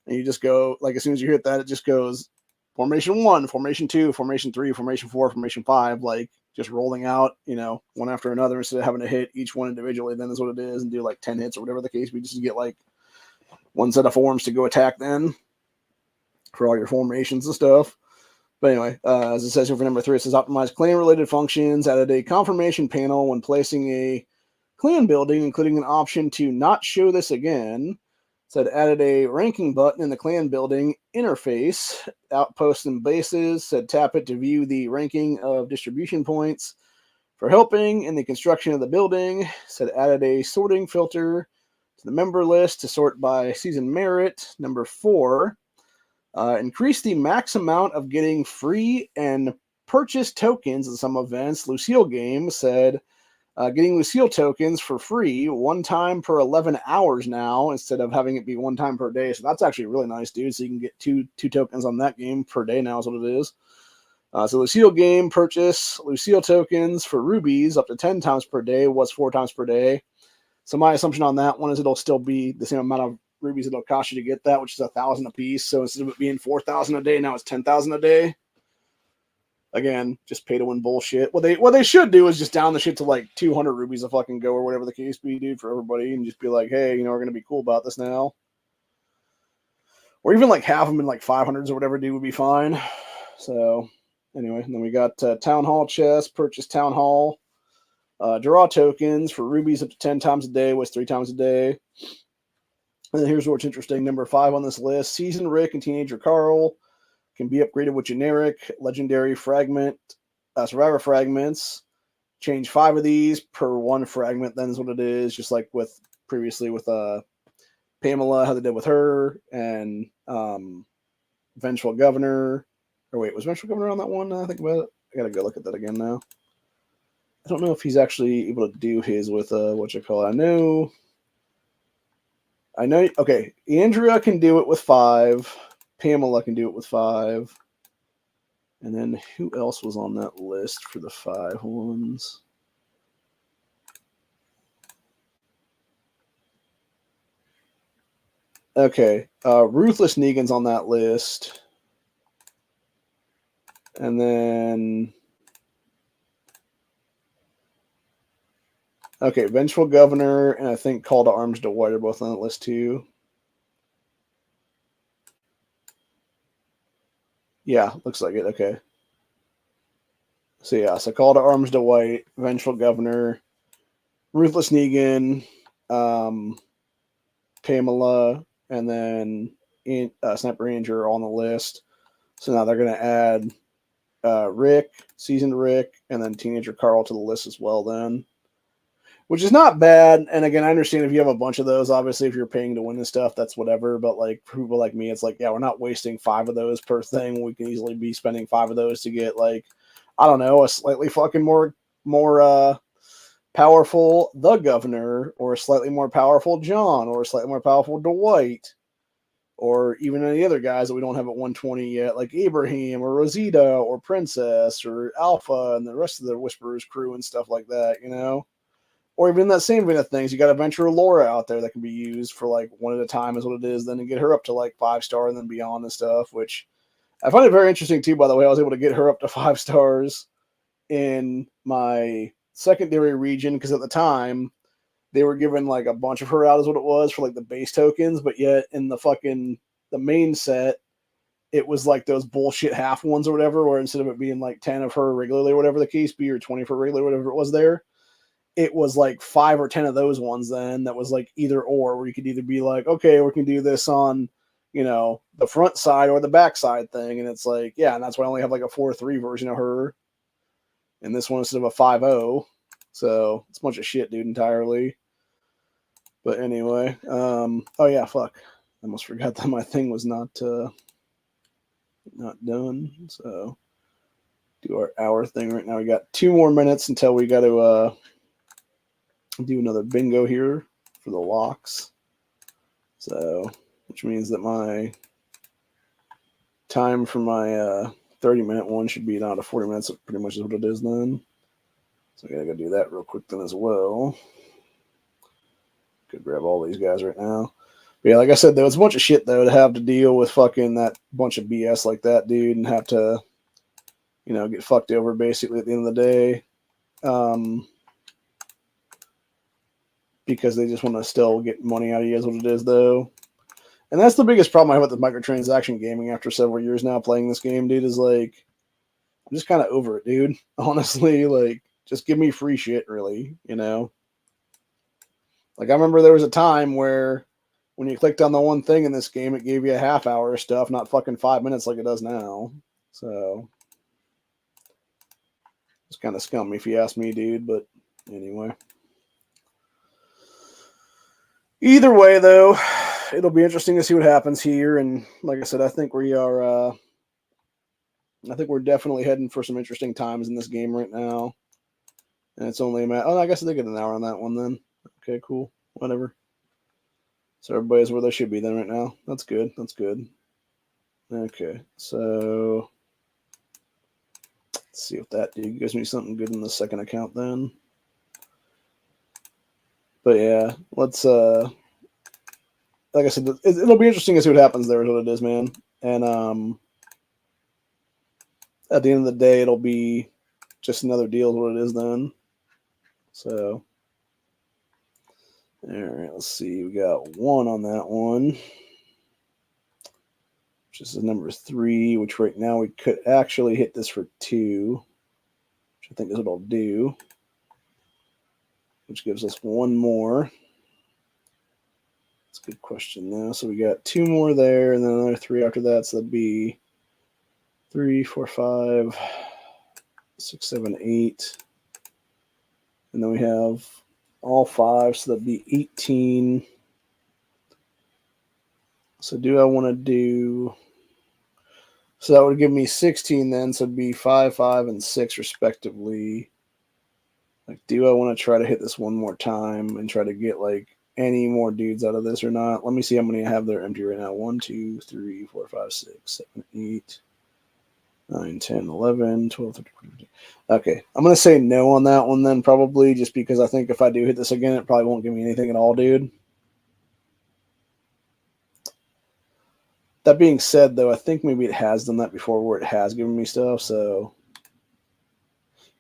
S1: And you just go, like, as soon as you hit that, it just goes formation 1, formation 2, formation 3, formation 4, formation 5, like just rolling out, one after another instead of having to hit each one individually. Then is what it is, and do like 10 hits or whatever the case. We just get like one set of forms to go attack then for all your formations and stuff. But anyway, as it says here for number 3, it says optimize clan-related functions. Added a confirmation panel when placing a clan building, including an option to not show this again. Said added a ranking button in the clan building interface. Outposts and bases. Said tap it to view the ranking of distribution points for helping in the construction of the building. Said added a sorting filter to the member list to sort by season merit. Number 4. Increase the max amount of getting free and purchase tokens in some events. Lucille Game said getting Lucille tokens for free 1 time per 11 hours now instead of having it be 1 time per day. So that's actually really nice, dude. So you can get two tokens on that game per day now is what it is. So Lucille Game purchase Lucille tokens for rubies up to 10 times per day was 4 times per day. So my assumption on that one is it'll still be the same amount of rubies it'll cost you to get that, which is 1,000 a piece. So instead of it being 4,000 a day, now it's 10,000 a day. Again, just pay to win bullshit. What they should do is just down the shit to like 200 rubies a fucking go or whatever the case be, dude, for everybody, and just be like, hey, we're gonna be cool about this now. Or even like half them in like 500s or whatever, dude, would be fine. So anyway, and then we got Town Hall chest, purchase Town Hall, draw tokens for rubies up to 10 times a day, was 3 times a day. And then here's what's interesting. Number 5 on this list, Seasoned Rick and Teenager Carl can be upgraded with generic, legendary fragment, survivor fragments. Change 5 of these per 1 fragment, then is what it is, just like with previously with Pamela, how they did with her, and Vengeful Governor. Or wait, was Vengeful Governor on that one? I think about it. I gotta go look at that again now. I don't know if he's actually able to do his with I know. Okay, Andrea can do it with 5. Pamela can do it with 5. And then who else was on that list for the 5 ones? Okay, Ruthless Negan's on that list. And then... Okay, Vengeful Governor and I think Call to Arms Dwight are both on that list too. Yeah, looks like it. Okay. So yeah, so Call to Arms Dwight, Vengeful Governor, Ruthless Negan, Pamela, and then Sniper Ranger are on the list. So now they're going to add Rick, Seasoned Rick, and then Teenager Carl to the list as well then. Which is not bad. And again, I understand if you have a bunch of those, obviously, if you're paying to win this stuff, that's whatever. But like for people like me, it's like, yeah, we're not wasting 5 of those per thing. We can easily be spending 5 of those to get like I don't know, a slightly fucking more powerful the governor, or a slightly more powerful John, or a slightly more powerful Dwight, or even any other guys that we don't have at 120 yet, like Abraham or Rosita or Princess or Alpha and the rest of the Whisperers crew and stuff like that, you know? Or even that same vein of things, you got Adventurer Laura out there that can be used for like one at a time is what it is, then to get her up to like 5-star and then beyond and stuff, which I find it very interesting too, by the way. I was able to get her up to 5 stars in my secondary region because at the time they were giving like a bunch of her out is what it was for like the base tokens, but yet in the main set, it was like those bullshit half ones or whatever, where instead of it being like 10 of her regularly or whatever the case be, or 20 of her regularly, whatever it was there, it was like 5 or 10 of those ones then that was like either or, where you could either be like, okay, we can do this on, you know, the front side or the back side thing. And it's like, yeah, and that's why I only have like a 4-3 version of her. And this one instead of a 5-0. So it's a bunch of shit, dude, entirely. But anyway, oh yeah, fuck. I almost forgot that my thing was not done. So do our hour thing right now. We got 2 more minutes until we got to do another bingo here for the locks. So, which means that my time for my 30-minute one should be down to 40 minutes. Pretty much is what it is then. So I gotta go do that real quick then as well. Could grab all these guys right now. But yeah, like I said, though, it's a bunch of shit though to have to deal with fucking that bunch of BS like that, dude, and have to, you know, get fucked over basically at the end of the day. Because they just want to still get money out of you is what it is, though. And that's the biggest problem I have with the microtransaction gaming after several years now playing this game, dude, is like, I'm just kind of over it, dude. Honestly, like, just give me free shit, really, you know? Like, I remember there was a time where when you clicked on the one thing in this game, it gave you a half hour of stuff, not fucking 5 minutes like it does now. So, it's kind of scummy if you ask me, dude, but anyway. Either way, though, it'll be interesting to see what happens here. And like I said, I think we are. I think we're definitely heading for some interesting times in this game right now. And it's only a matter. Oh, I guess they get an hour on that one then. Okay, cool. Whatever. So everybody's where they should be then right now. That's good. That's good. Okay, so let's see if that dude gives me something good in the second account then. But yeah, let's like I said, it'll be interesting to see what happens there is what it is, man. And at the end of the day, it'll be just another deal is what it is then. So all right, let's see. We got 1 on that one, which is number 3, which right now we could actually hit this for 2, which I think is what I'll do, which gives us 1 more. That's a good question now. So we got 2 more there, and then another 3 after that. So that'd be 3, 4, 5, 6, 7, 8. And then we have all 5, so that'd be 18. So do I want to do... So that would give me 16 then, so it'd be 5, 5, and 6 respectively. Like, do I want to try to hit this one more time and try to get, like, any more dudes out of this or not? Let me see how many I have there empty right now. 1, 2, 3, 4, 5, 6, 7, 8, 9, 10, 11, 12, 13, 14, 15. Okay, I'm going to say no on that one then, probably, just because I think if I do hit this again, it probably won't give me anything at all, dude. That being said, though, I think maybe it has done that before where it has given me stuff, so...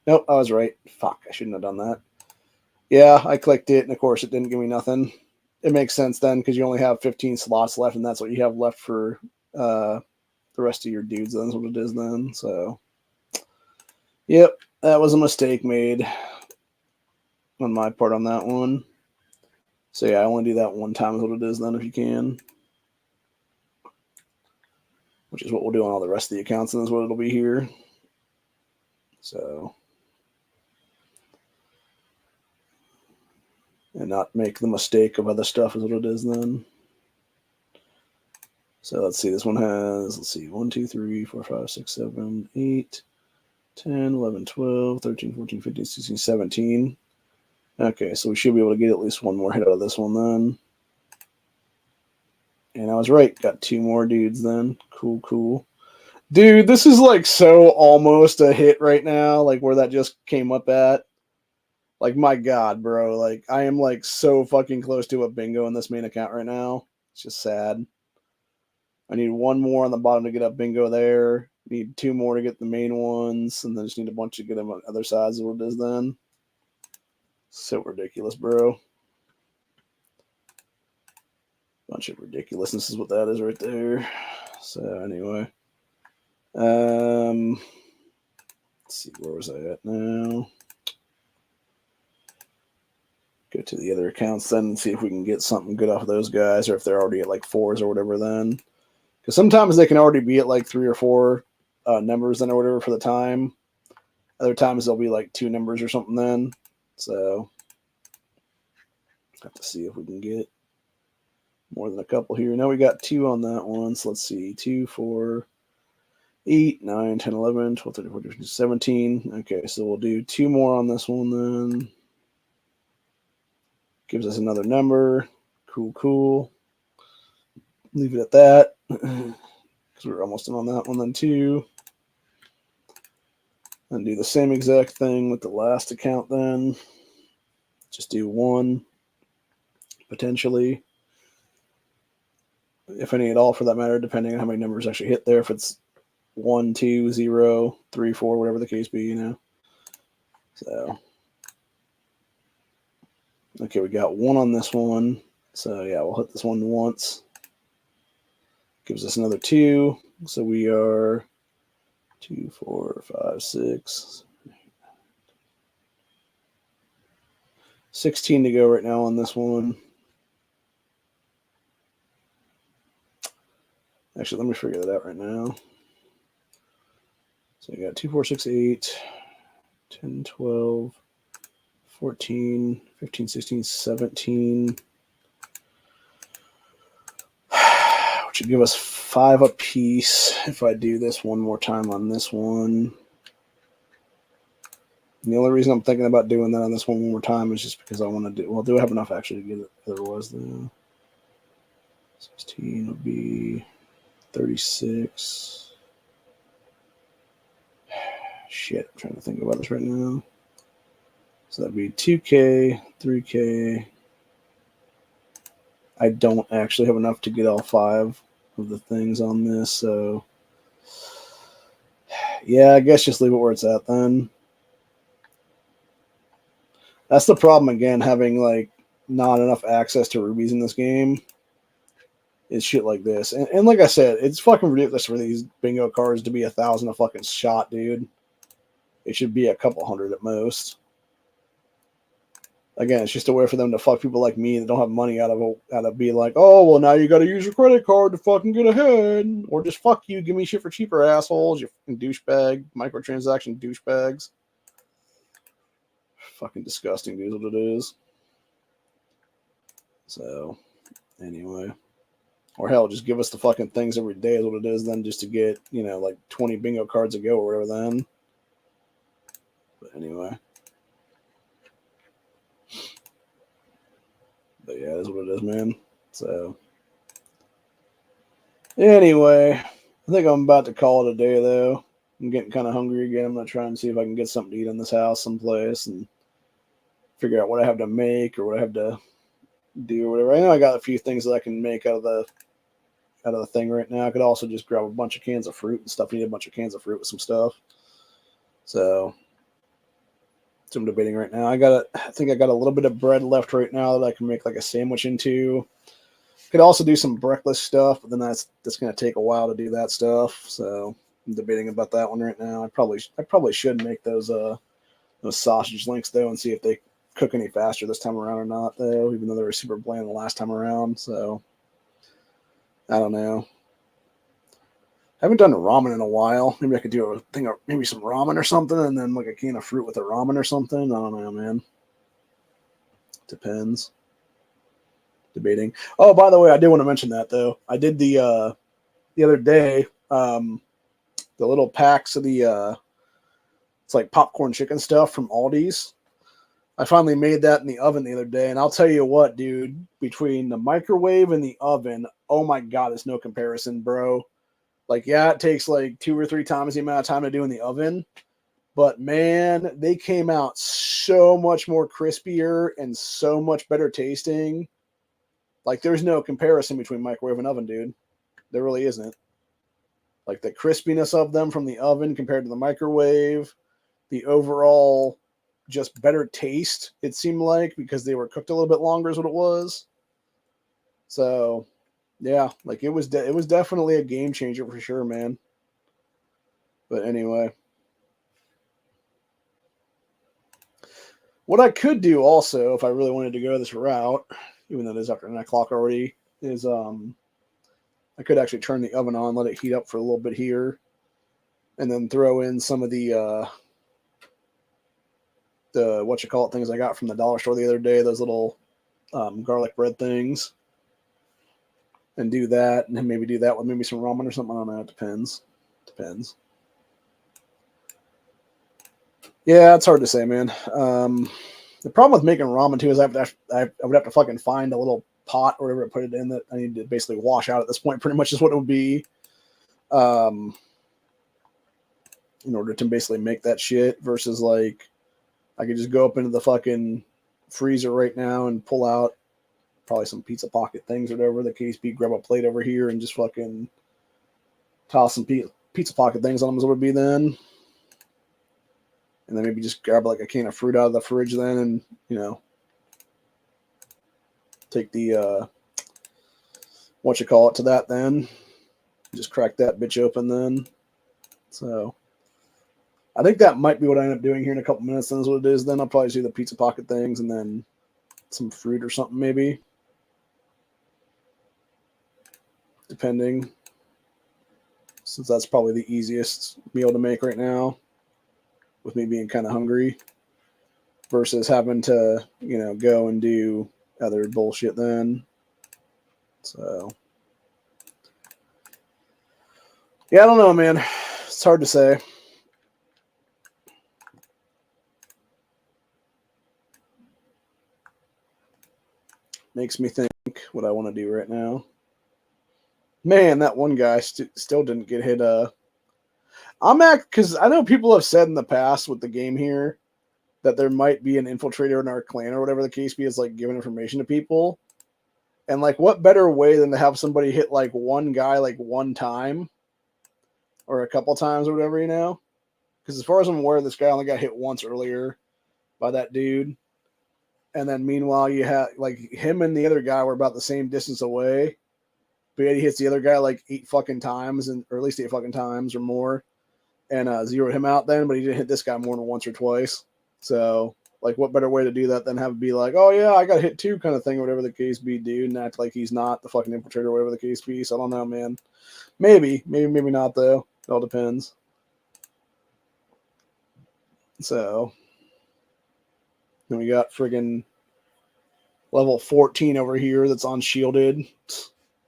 S1: Nope, I was right. Fuck, I shouldn't have done that. Yeah, I clicked it, and of course it didn't give me nothing. It makes sense then, because you only have 15 slots left, and that's what you have left for the rest of your dudes. That's what it is then, so... Yep, that was a mistake made on my part on that one. So yeah, I only do that one time is what it is then if you can. Which is what we'll do on all the rest of the accounts, and is what it'll be here. So... and not make the mistake of other stuff is what it is then. So let's see, this one has, let's see, 1, 2, 3, 4, 5, 6, 7, 8, 10, 11, 12, 13, 14, 15, 16, 17. Okay, so we should be able to get at least one more hit out of this one then. And I was right. Got 2 more dudes then. Cool, cool. Dude, this is like so almost a hit right now, like where that just came up at. Like, my God, bro. Like, I am like so fucking close to a bingo in this main account right now. It's just sad. I need 1 more on the bottom to get up bingo there. Need 2 more to get the main ones, and then just need a bunch to get them on other sides of what it is then. So ridiculous, bro. Bunch of ridiculousness is what that is right there. So anyway. Let's see, where was I at now? Go to the other accounts then and see if we can get something good off of those guys, or if they're already at like 4s or whatever then. Because sometimes they can already be at like 3 or 4 numbers then or whatever for the time. Other times they'll be like 2 numbers or something then. So have to see if we can get more than a couple here. Now we got 2 on that one. So let's see. 2, 4, 8, 9, 10, 11, 12, 13, 14, 15, 17. Okay, so we'll do 2 more on this one then. Gives us another number. Cool, cool. Leave it at that. Because we're almost done on that one then too. And do the same exact thing with the last account then. Just do 1, potentially. If any at all for that matter, depending on how many numbers actually hit there. If it's 1, 2, 0, 3, 4, whatever the case be, you know. So, okay, we got 1 on this one. So yeah, we'll hit this one once. Gives us another 2. So we are 2, 4, 5, 6. 16 to go right now on this one. Actually, let me figure that out right now. So we got 2, 4, 6, 8, 10, 12, 14, 15, 16, 17. Which would give us 5 apiece if I do this one more time on this one. And the only reason I'm thinking about doing that on this one more time is just because I want to do... Well, do I have enough actually to get it? Otherwise, though. 16 would be 36. Shit, I'm trying to think about this right now. So that'd be 2K, 3K. I don't actually have enough to get all 5 of the things on this, so... Yeah, I guess just leave it where it's at then. That's the problem, again, having, like, not enough access to rubies in this game. Is shit like this. And like I said, it's fucking ridiculous for these bingo cards to be 1,000 a fucking shot, dude. It should be a couple hundred at most. Again, it's just a way for them to fuck people like me that don't have money out of be like, oh, well, now you got to use your credit card to fucking get ahead. Or just fuck you, give me shit for cheaper, assholes. You fucking douchebag, microtransaction douchebags. Fucking disgusting, dude, is what it is. So, anyway. Or hell, just give us the fucking things every day is what it is then, just to get, you know, like 20 bingo cards a go or whatever then. But anyway. But yeah, that's what it is, man. So, anyway, I think I'm about to call it a day, though. I'm getting kind of hungry again. I'm going to try and see if I can get something to eat in this house someplace and figure out what I have to make or what I have to do or whatever. I know I got a few things that I can make out of the thing right now. I could also just grab a bunch of cans of fruit and stuff. I need a bunch of cans of fruit with some stuff. So I'm debating right now. I think I got a little bit of bread left right now that I can make like a sandwich into. Could also do some breakfast stuff, but then that's going to take a while to do that stuff. So I'm debating about that one right now. I probably should make those sausage links though and see if they cook any faster this time around or not though, even though they were super bland the last time around. So I don't know. I haven't done ramen in a while. Maybe I could do a thing of maybe some ramen or something, and then like a can of fruit with a ramen or something. I don't know, man. Depends. Debating. Oh, by the way, I did want to mention that though. I did the other day, the little packs of the It's like popcorn chicken stuff from Aldi's. I finally made that in the oven the other day, and I'll tell you what, dude, between the microwave and the oven, oh my God, there's no comparison, bro. Like, yeah, it takes like 2 or 3 times the amount of time to do in the oven, but man, they came out so much more crispier and so much better tasting. Like, there's no comparison between microwave and oven, dude. There really isn't. Like, the crispiness of them from the oven compared to the microwave, the overall just better taste, it seemed like, because they were cooked a little bit longer is what it was. So, yeah, like it was definitely a game changer for sure, man. But anyway, what I could do also, if I really wanted to go this route, even though it is after 9 o'clock already, is I could actually turn the oven on, let it heat up for a little bit here, and then throw in some of the things I got from the dollar store the other day, those little garlic bread things, and do that, and then maybe do that with maybe some ramen or something. I don't know. It depends. Yeah, it's hard to say, man. The problem with making ramen too is I would have to fucking find a little pot or whatever to put it in that I need to basically wash out at this point. Pretty much is what it would be, in order to basically make that shit. Versus like, I could just go up into the fucking freezer right now and pull out probably some pizza pocket things or whatever. The KSP, grab a plate over here and just fucking toss some pizza pocket things on them is what it would be then. And then maybe just grab like a can of fruit out of the fridge then, and take the to that then. Just crack that bitch open then. So I think that might be what I end up doing here in a couple minutes. Then is what it is. Then I'll probably do the pizza pocket things and then some fruit or something maybe, depending. Since that's probably the easiest meal to make right now, with me being kind of hungry, versus having to, go and do other bullshit then. So, yeah, I don't know, man. It's hard to say. Makes me think what I want to do right now. Man, that one guy still didn't get hit. Because I know people have said in the past with the game here that there might be an infiltrator in our clan or whatever the case be, is like giving information to people. And like, what better way than to have somebody hit like one guy like one time or a couple times or whatever, Because as far as I'm aware, this guy only got hit once earlier by that dude. And then meanwhile, you had like him and the other guy were about the same distance away. But yet he hits the other guy like 8 fucking times, or at least 8 fucking times or more, and zeroed him out then. But he didn't hit this guy more than once or twice. So, like, what better way to do that than have it be like, oh yeah, I got hit too, kind of thing, or whatever the case be, dude, and act like he's not the fucking infiltrator, or whatever the case be. So I don't know, man. Maybe not though. It all depends. So then we got friggin' level 14 over here that's unshielded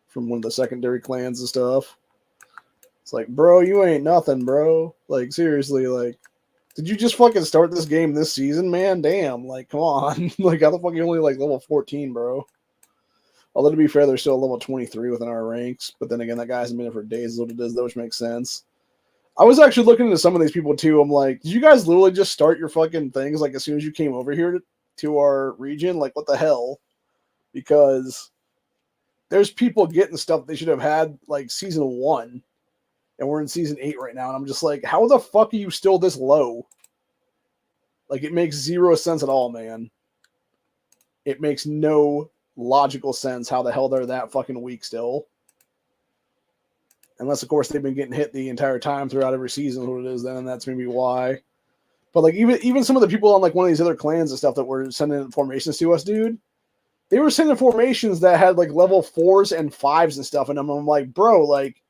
S1: from one of the secondary clans and stuff. It's like, bro, you ain't nothing, bro. Like, seriously, like, did you just fucking start this game this season, man? Damn, like, come on. Like, how the fuck are you only, like, level 14, bro? Although, to be fair, there's still level 23 within our ranks. But then again, that guy hasn't been there for days, is what it is, though, which makes sense. I was actually looking into some of these people, too. I'm like, did you guys literally just start your fucking things, like, as soon as you came over here to our region? Like, what the hell? Because there's people getting stuff they should have had, like, season 1. And we're in season 8 right now. And I'm just like, how the fuck are you still this low? Like, it makes zero sense at all, man. It makes no logical sense how the hell they're that fucking weak still. Unless, of course, they've been getting hit the entire time throughout every season, what it is then, and that's maybe why. But, like, even some of the people on, like, one of these other clans and stuff that were sending formations to us, dude, they were sending formations that had, like, level 4s and 5s and stuff, and I'm like, bro, like,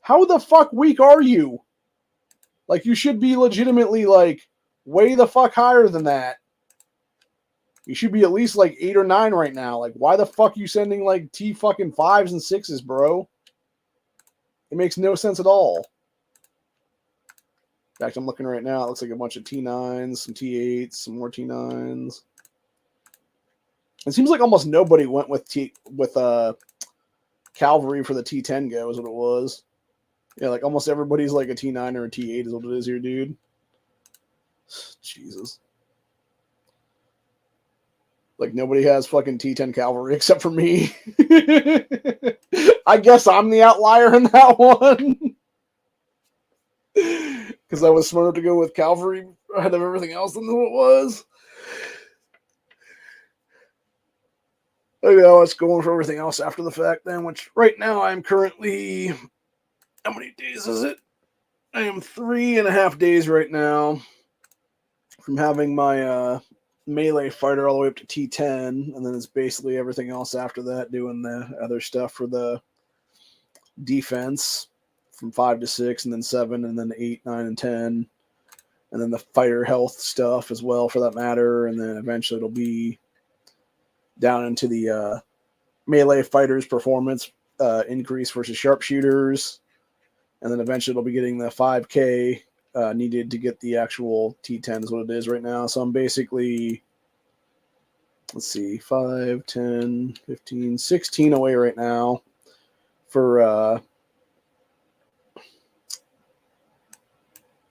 S1: how the fuck weak are you? Like, you should be legitimately, like, way the fuck higher than that. You should be at least, like, 8 or 9 right now. Like, why the fuck are you sending, like, T fucking 5s and 6s, bro? It makes no sense at all. In fact, I'm looking right now. It looks like a bunch of T9s, some T8s, some more T9s. It seems like almost nobody went with Cavalry for the T10 go is what it was. Yeah, like almost everybody's like a T9 or a T8 is what it is here, dude. Jesus. Like nobody has fucking T10 Cavalry except for me. I guess I'm the outlier in that one. Because I was smart enough to go with Cavalry ahead of everything else than what it was. Okay, let's go on for everything else after the fact then, which right now I'm currently, how many days is it? I am 3.5 days right now from having my melee fighter all the way up to T10, and then it's basically everything else after that, doing the other stuff for the defense from 5 to 6, and then 7, and then 8, 9, and 10, and then the fighter health stuff as well for that matter, and then eventually it'll be down into the melee fighters performance increase versus sharpshooters, and then eventually it'll be getting the 5K needed to get the actual T10 is what it is right now. So I'm basically, let's see, 5, 10, 15, 16 away right now for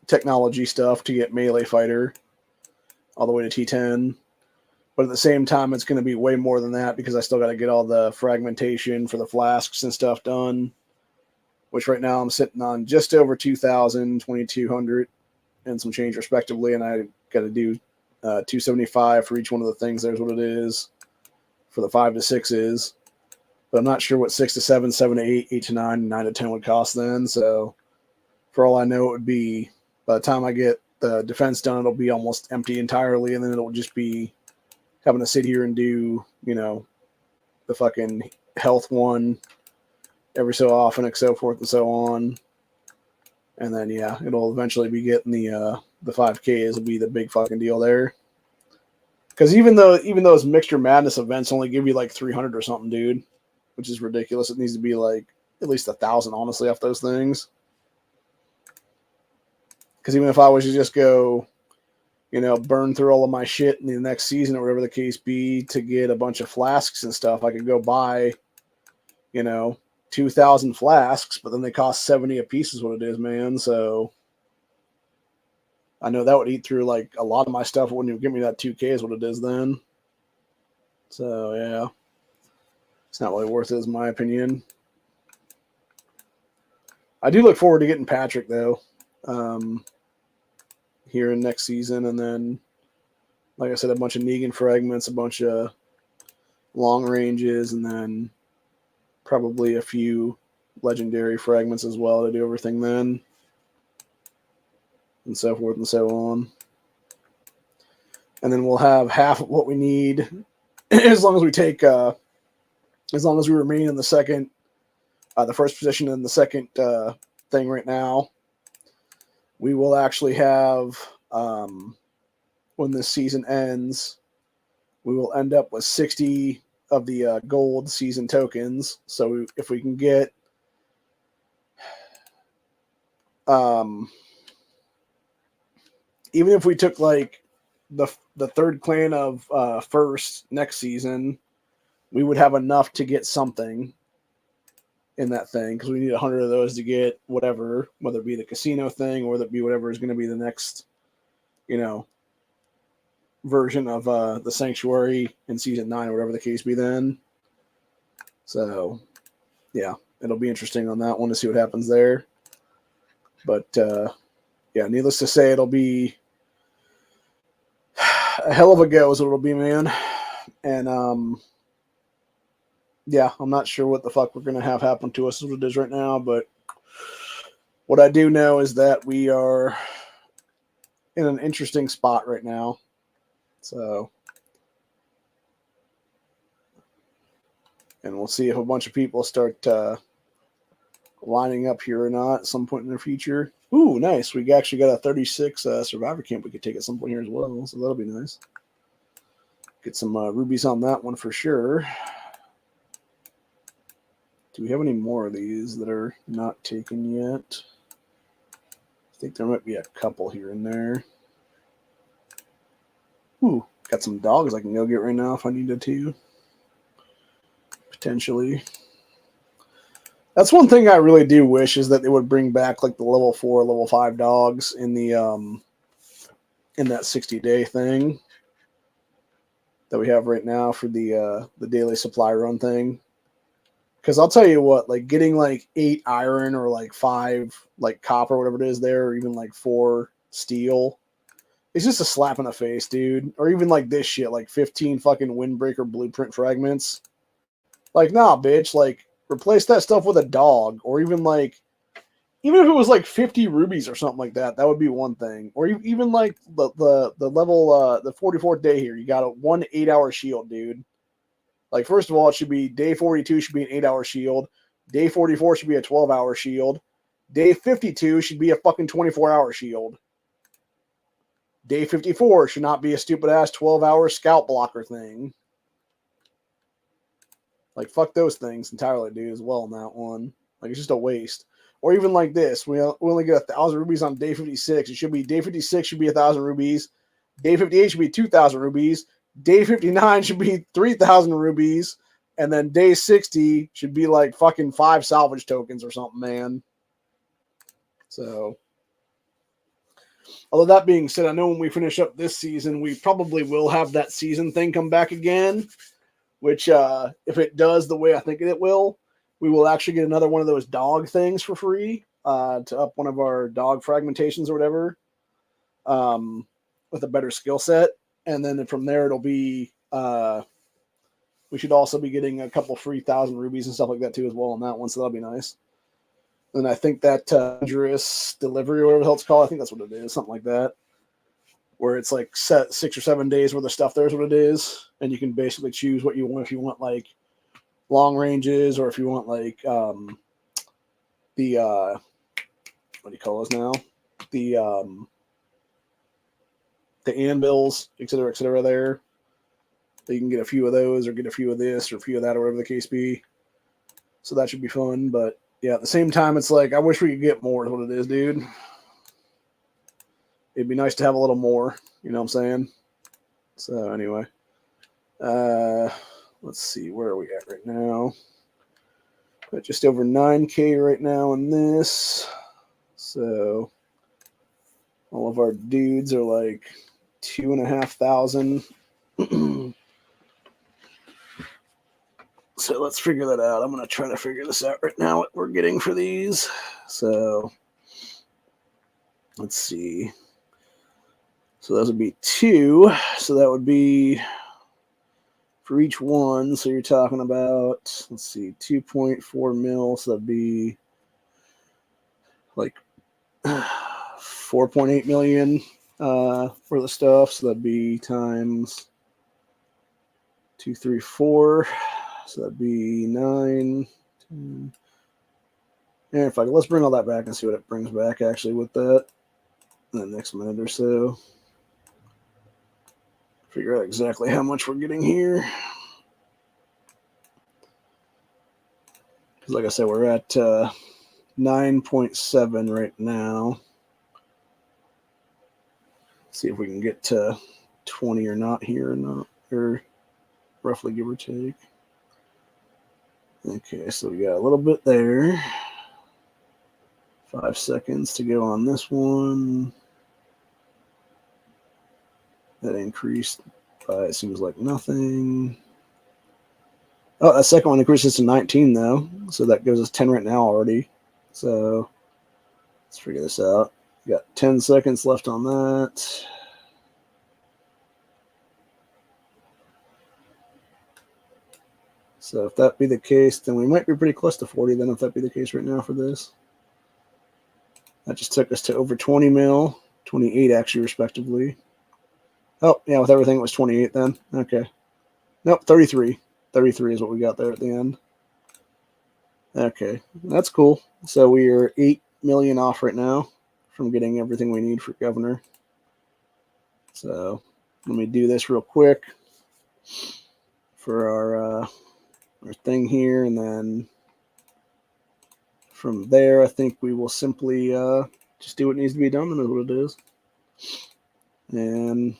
S1: technology stuff to get melee fighter all the way to T10. But at the same time, it's going to be way more than that because I still got to get all the fragmentation for the flasks and stuff done, which right now I'm sitting on just over 2,000, 2,200 and some change respectively. And I got to do 275 for each one of the things. There's what it is for the 5 to 6s. But I'm not sure what 6 to 7, 7 to 8, 8 to 9, 9 to 10 would cost then. So for all I know, it would be, by the time I get the defense done, it'll be almost empty entirely. And then it'll just be having to sit here and do, you know, the fucking health one every so often, and so forth and so on. And then, yeah, it'll eventually be getting the 5Ks will be the big fucking deal there. Because even those Mixture Madness events only give you like 300 or something, dude, which is ridiculous. It needs to be like at least 1,000, honestly, off those things. Because even if I was to just go, you know, burn through all of my shit in the next season or whatever the case be to get a bunch of flasks and stuff, I could go buy, you know, 2,000 flasks, but then they cost 70 a piece is what it is, man. So I know that would eat through like a lot of my stuff. It wouldn't even give me that 2K is what it is then. So yeah, it's not really worth it, is my opinion. I do look forward to getting Patrick though, here in next season, and then, like I said, a bunch of Negan fragments, a bunch of long ranges, and then probably a few legendary fragments as well to do everything then, and so forth and so on. And then we'll have half of what we need as long as we take, as long as we remain in the second, the first position in the second thing right now. We will actually have, when this season ends, we will end up with 60 of the gold season tokens. So if we can get, even if we took like the third clan of first next season, we would have enough to get something in that thing, because we need 100 of those to get whatever, whether it be the casino thing or whether it be whatever is going to be the next, you know, version of the Sanctuary in season 9 or whatever the case be then. So yeah, it'll be interesting on that one to see what happens there. But yeah, needless to say, it'll be a hell of a go is what it'll be, man. And yeah, I'm not sure what the fuck we're gonna have happen to us as what it is right now, but what I do know is that we are in an interesting spot right now. So, and we'll see if a bunch of people start lining up here or not at some point in the future. Ooh, nice. We actually got a 36 survivor camp we could take at some point here as well, so that'll be nice. Get some rubies on that one for sure. Do we have any more of these that are not taken yet? think there might be a couple here and there. Ooh, got some dogs I can go get right now if I needed to. Potentially. That's one thing I really do wish is that they would bring back like the level 4, level 5 dogs in the in that 60-day thing that we have right now for the daily supply run thing. Because I'll tell you what, like getting like 8 iron or like 5 like copper, whatever it is there, or even like 4 steel, it's just a slap in the face, dude. Or even like this shit, like 15 fucking windbreaker blueprint fragments. Like, nah, bitch, like replace that stuff with a dog, or even if it was like 50 rubies or something like that, that would be one thing. Or even like the level the 44th day here, you got a 1 8-hour shield, dude. Like, first of all, it should be day 42 should be an 8-hour shield. Day 44 should be a 12-hour shield. Day 52 should be a fucking 24-hour shield. Day 54 should not be a stupid ass 12-hour scout blocker thing. Like, fuck those things entirely, dude, as well in that one. Like, it's just a waste. Or even like this, we only get 1,000 rubies on day 56. It should be day 56 should be 1,000 rubies. Day 58 should be 2,000 rubies. Day 59 should be 3,000 rubies. And then day 60 should be like fucking 5 salvage tokens or something, man. So, although that being said, I know when we finish up this season, we probably will have that season thing come back again. Which, if it does the way I think it will, we will actually get another one of those dog things for free to up one of our dog fragmentations or whatever with a better skill set. And then from there, it'll be, we should also be getting a couple free 1,000 rubies and stuff like that too as well on that one. So that'll be nice. And I think that dangerous delivery or whatever the hell it's called, I think that's what it is, something like that. Where it's like set 6 or 7 days worth of stuff. There's what it is, and you can basically choose what you want. If you want like long ranges, or if you want like the what do you call those now? The anvils, et cetera, there. So you can get a few of those, or get a few of this, or a few of that, or whatever the case be. So that should be fun. But yeah, at the same time, it's like I wish we could get more. Is what it is, dude. It'd be nice to have a little more, you know what I'm saying? So anyway, let's see, where are we at right now? Got just over 9K right now in this. So all of our dudes are like 2,500. So let's figure that out. I'm going to try to figure this out right now, what we're getting for these. So let's see. So those would be 2. So that would be for each one. So you're talking about, let's see, 2.4 mil. So that'd be like 4.8 million for the stuff. So that'd be times 2, 3, 4. So that'd be 9, 10. Yeah, in fact, let's bring all that back and see what it brings back actually with that in the next minute or so. Figure out exactly how much we're getting here. Because like I said, we're at 9.7 right now. See if we can get to 20 or not here or not, or roughly give or take. Okay, so we got a little bit there. 5 seconds to go on this one. That increased by, it seems like nothing. Oh, that second one increases to 19 though. So that gives us 10 right now already. So let's figure this out. We got 10 seconds left on that. So if that be the case, then we might be pretty close to 40 then if that be the case right now for this. That just took us to over 20 mil, 28 actually respectively. Oh, yeah, with everything it was 28 then. Okay. Nope, 33. 33 is what we got there at the end. Okay, that's cool. So we are 8 million off right now from getting everything we need for governor. So let me do this real quick for our thing here, and then from there, I think we will simply just do what needs to be done, and that's what it is. And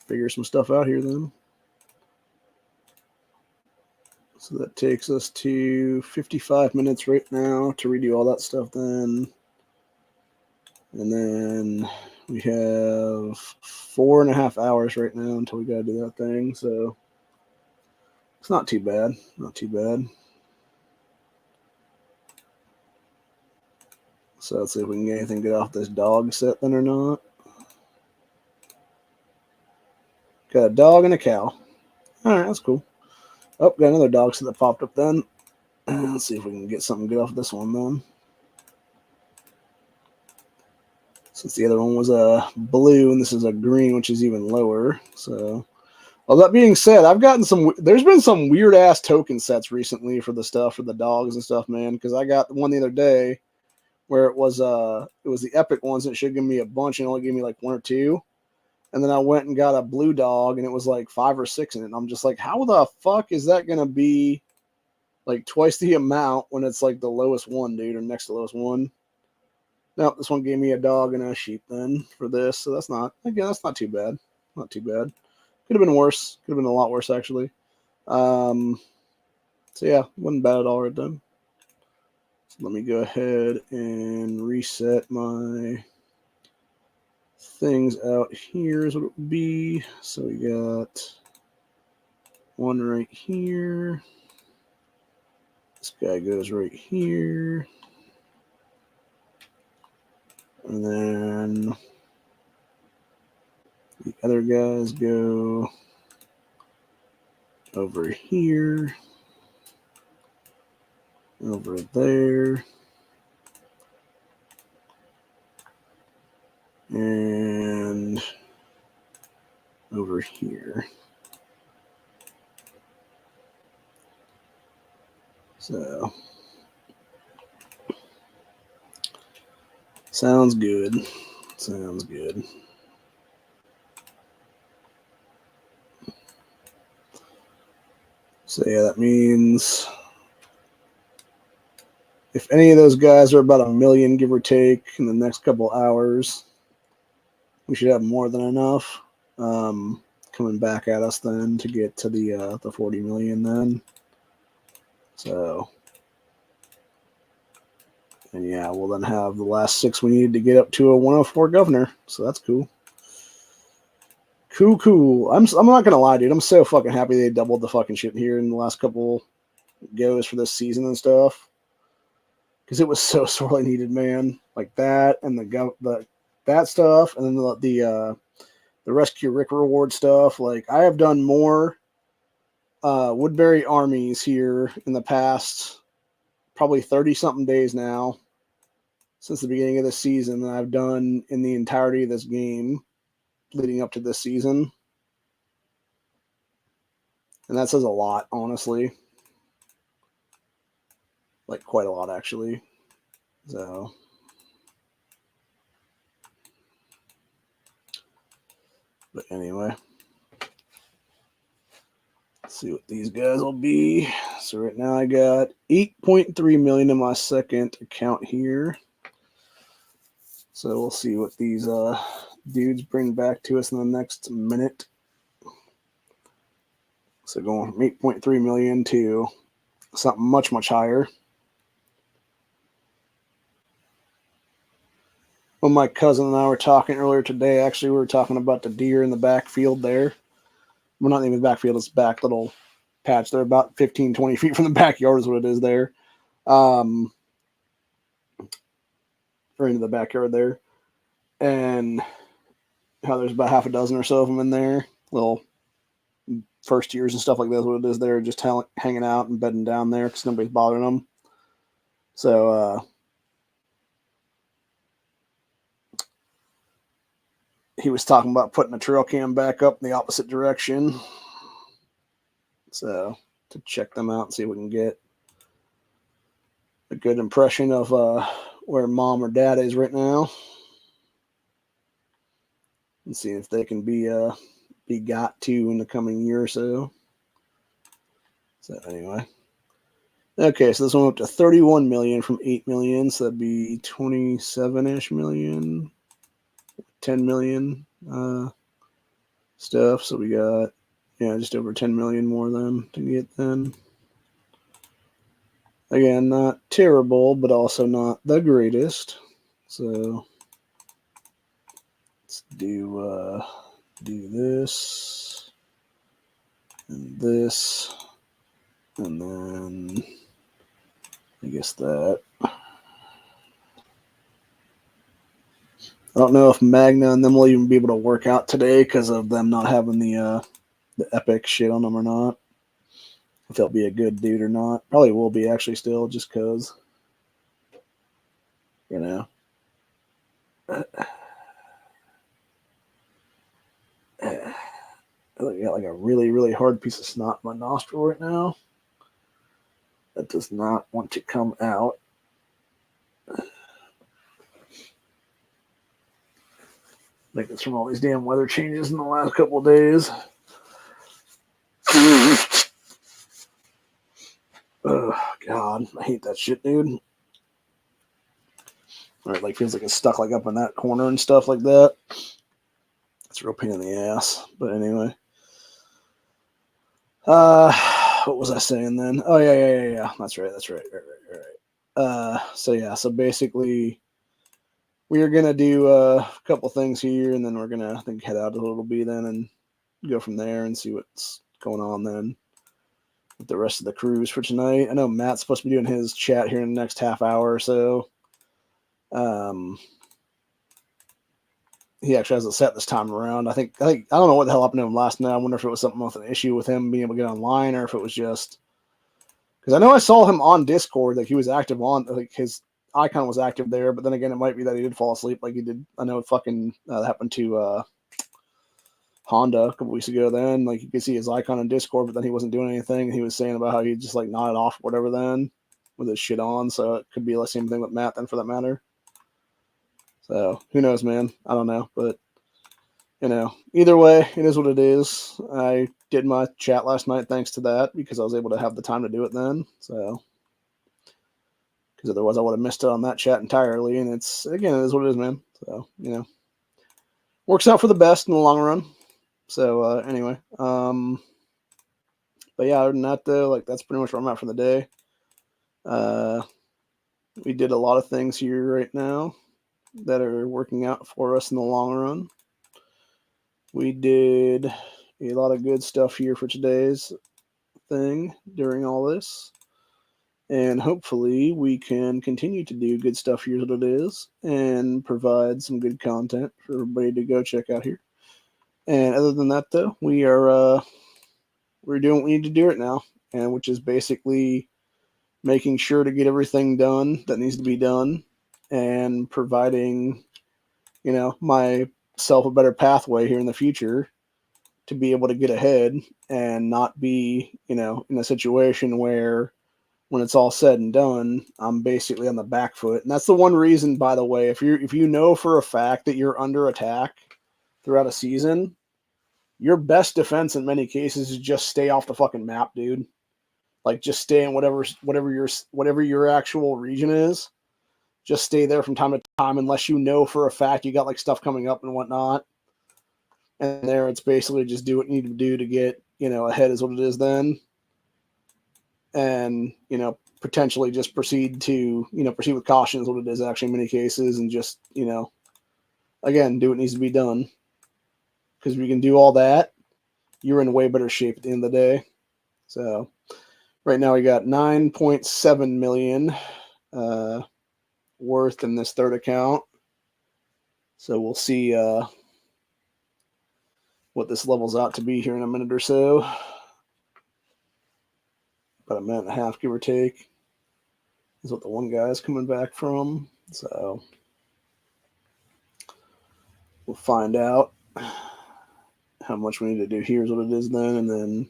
S1: figure some stuff out here then. So that takes us to 55 minutes right now to redo all that stuff then. And then we have 4.5 hours right now until we got to do that thing. So it's not too bad. Not too bad. So let's see if we can get anything good off this dog set then or not. Got a dog and a cow. All right, that's cool. Oh, got another dog set that popped up then. Let's see if we can get something good off this one then. Since the other one was a blue and this is a green, which is even lower. So, well, that being said, I've gotten some. There's been some weird ass token sets recently for the stuff for the dogs and stuff, man. Because I got one the other day where it was the epic ones that should give me a bunch and only gave me like 1 or 2. And then I went and got a blue dog and it was like 5 or 6 in it. And I'm just like, how the fuck is that gonna be like twice the amount when it's like the lowest one, dude, or next to lowest one? Nope, this one gave me a dog and a sheep then for this, so that's not too bad. Not too bad. Could have been worse. Could have been a lot worse actually. So yeah, wasn't bad at all right then. So let me go ahead and reset my things out here is what it would be. So we got one right here. This guy goes right here. And then the other guys go over here, over there, and over here. So, sounds good. Sounds good. So yeah, that means if any of those guys are about 1 million, give or take, in the next couple hours, we should have more than enough coming back at us then to get to the 40 million then. So, and yeah, we'll then have the last 6 we need to get up to a 104 governor. So that's cool. Cool. I'm not gonna lie, dude. I'm so fucking happy they doubled the fucking shit here in the last couple goes for this season and stuff. Because it was so sorely needed, man. Like that and that stuff, and then the Rescue Rick reward stuff. Like I have done more Woodbury armies here in the past probably 30-something days now since the beginning of the season than I've done in the entirety of this game leading up to this season. And that says a lot, honestly. Like quite a lot, actually. So, but anyway, let's see what these guys will be. So right now I got 8.3 million in my second account here. So we'll see what these dudes bring back to us in the next minute. So going from 8.3 million to something much, much higher. When my cousin and I were talking earlier today, actually, we were talking about the deer in the backfield there. Well, not even the backfield, it's back little patch. They're about 15, 20 feet from the backyard is what it is there. Or into the backyard there. And how there's about half a dozen or so of them in there. Little first years and stuff like that is what it is there. Just hanging out and bedding down there because nobody's bothering them. So, he was talking about putting a trail cam back up in the opposite direction. So, to check them out and see if we can get a good impression of where mom or dad is right now. And see if they can be got to in the coming year or so. So, anyway. Okay, so this one went up to 31 million from 8 million, so that'd be 27-ish million, 10 million stuff. So we got, yeah, just over 10 million more of them to get then. Again, not terrible, but also not the greatest. So let's do this and this, and then I guess that. I don't know if Magna and them will even be able to work out today because of them not having the epic shit on them or not. If they'll be a good dude or not. Probably will be actually still, just because, you know. I got like a really, really hard piece of snot in my nostril right now. That does not want to come out. I think it's from all these damn weather changes in the last couple of days. Oh, God. I hate that shit, dude. Or it like feels like it's stuck like up in that corner and stuff like that. It's a real pain in the ass. But anyway. What was I saying then? Oh, yeah. That's right. Right. So yeah, so basically we are going to do a couple things here, and then we're going to, I think, head out a little bit then and go from there and see what's going on then with the rest of the cruise for tonight. I know Matt's supposed to be doing his chat here in the next half hour or so. He actually has it set this time around. I don't know what the hell happened to him last night. I wonder if it was something with an issue with him being able to get online, or if it was just because I know I saw him on Discord, like he was active on, like his icon was active there, but then again, it might be that he did fall asleep like he did. I know it fucking happened to Honda a couple weeks ago. Then like you could see his icon on Discord, but then he wasn't doing anything. He was saying about how he just like nodded off or whatever then with his shit on. So it could be the same thing with Matt then, for that matter. So who knows, man? I don't know, but you know, either way, it is what it is. I did my chat last night thanks to that, because I was able to have the time to do it then. So, because otherwise I would have missed it on that chat entirely. And it's, again, it is what it is, man. So, you know, works out for the best in the long run. So, anyway, but yeah, other than that though, like that's pretty much where I'm at for the day. We did a lot of things here right now that are working out for us in the long run. We did a lot of good stuff here for today's thing during all this. And hopefully we can continue to do good stuff here as it is and provide some good content for everybody to go check out here. And other than that though, we're doing what we need to do right now, and which is basically making sure to get everything done that needs to be done and providing, you know, myself a better pathway here in the future to be able to get ahead and not be, you know, in a situation where when it's all said and done, I'm basically on the back foot. And that's the one reason, by the way, if you know for a fact that you're under attack throughout a season, your best defense in many cases is just stay off the fucking map, dude. Like just stay in whatever your actual region is. Just stay there from time to time, unless you know for a fact you got like stuff coming up and whatnot. And there, it's basically just do what you need to do to get, you know, ahead is what it is then. And, you know, potentially just proceed with caution is what it is actually in many cases, and just, you know, again, do what needs to be done. Because if you can do all that, you're in way better shape at the end of the day. So right now we got 9.7 million worth in this third account. So we'll see what this levels out to be here in a minute or so. About a minute and a half, give or take, is what the one guy's coming back from. So we'll find out how much we need to do here is what it is then, and then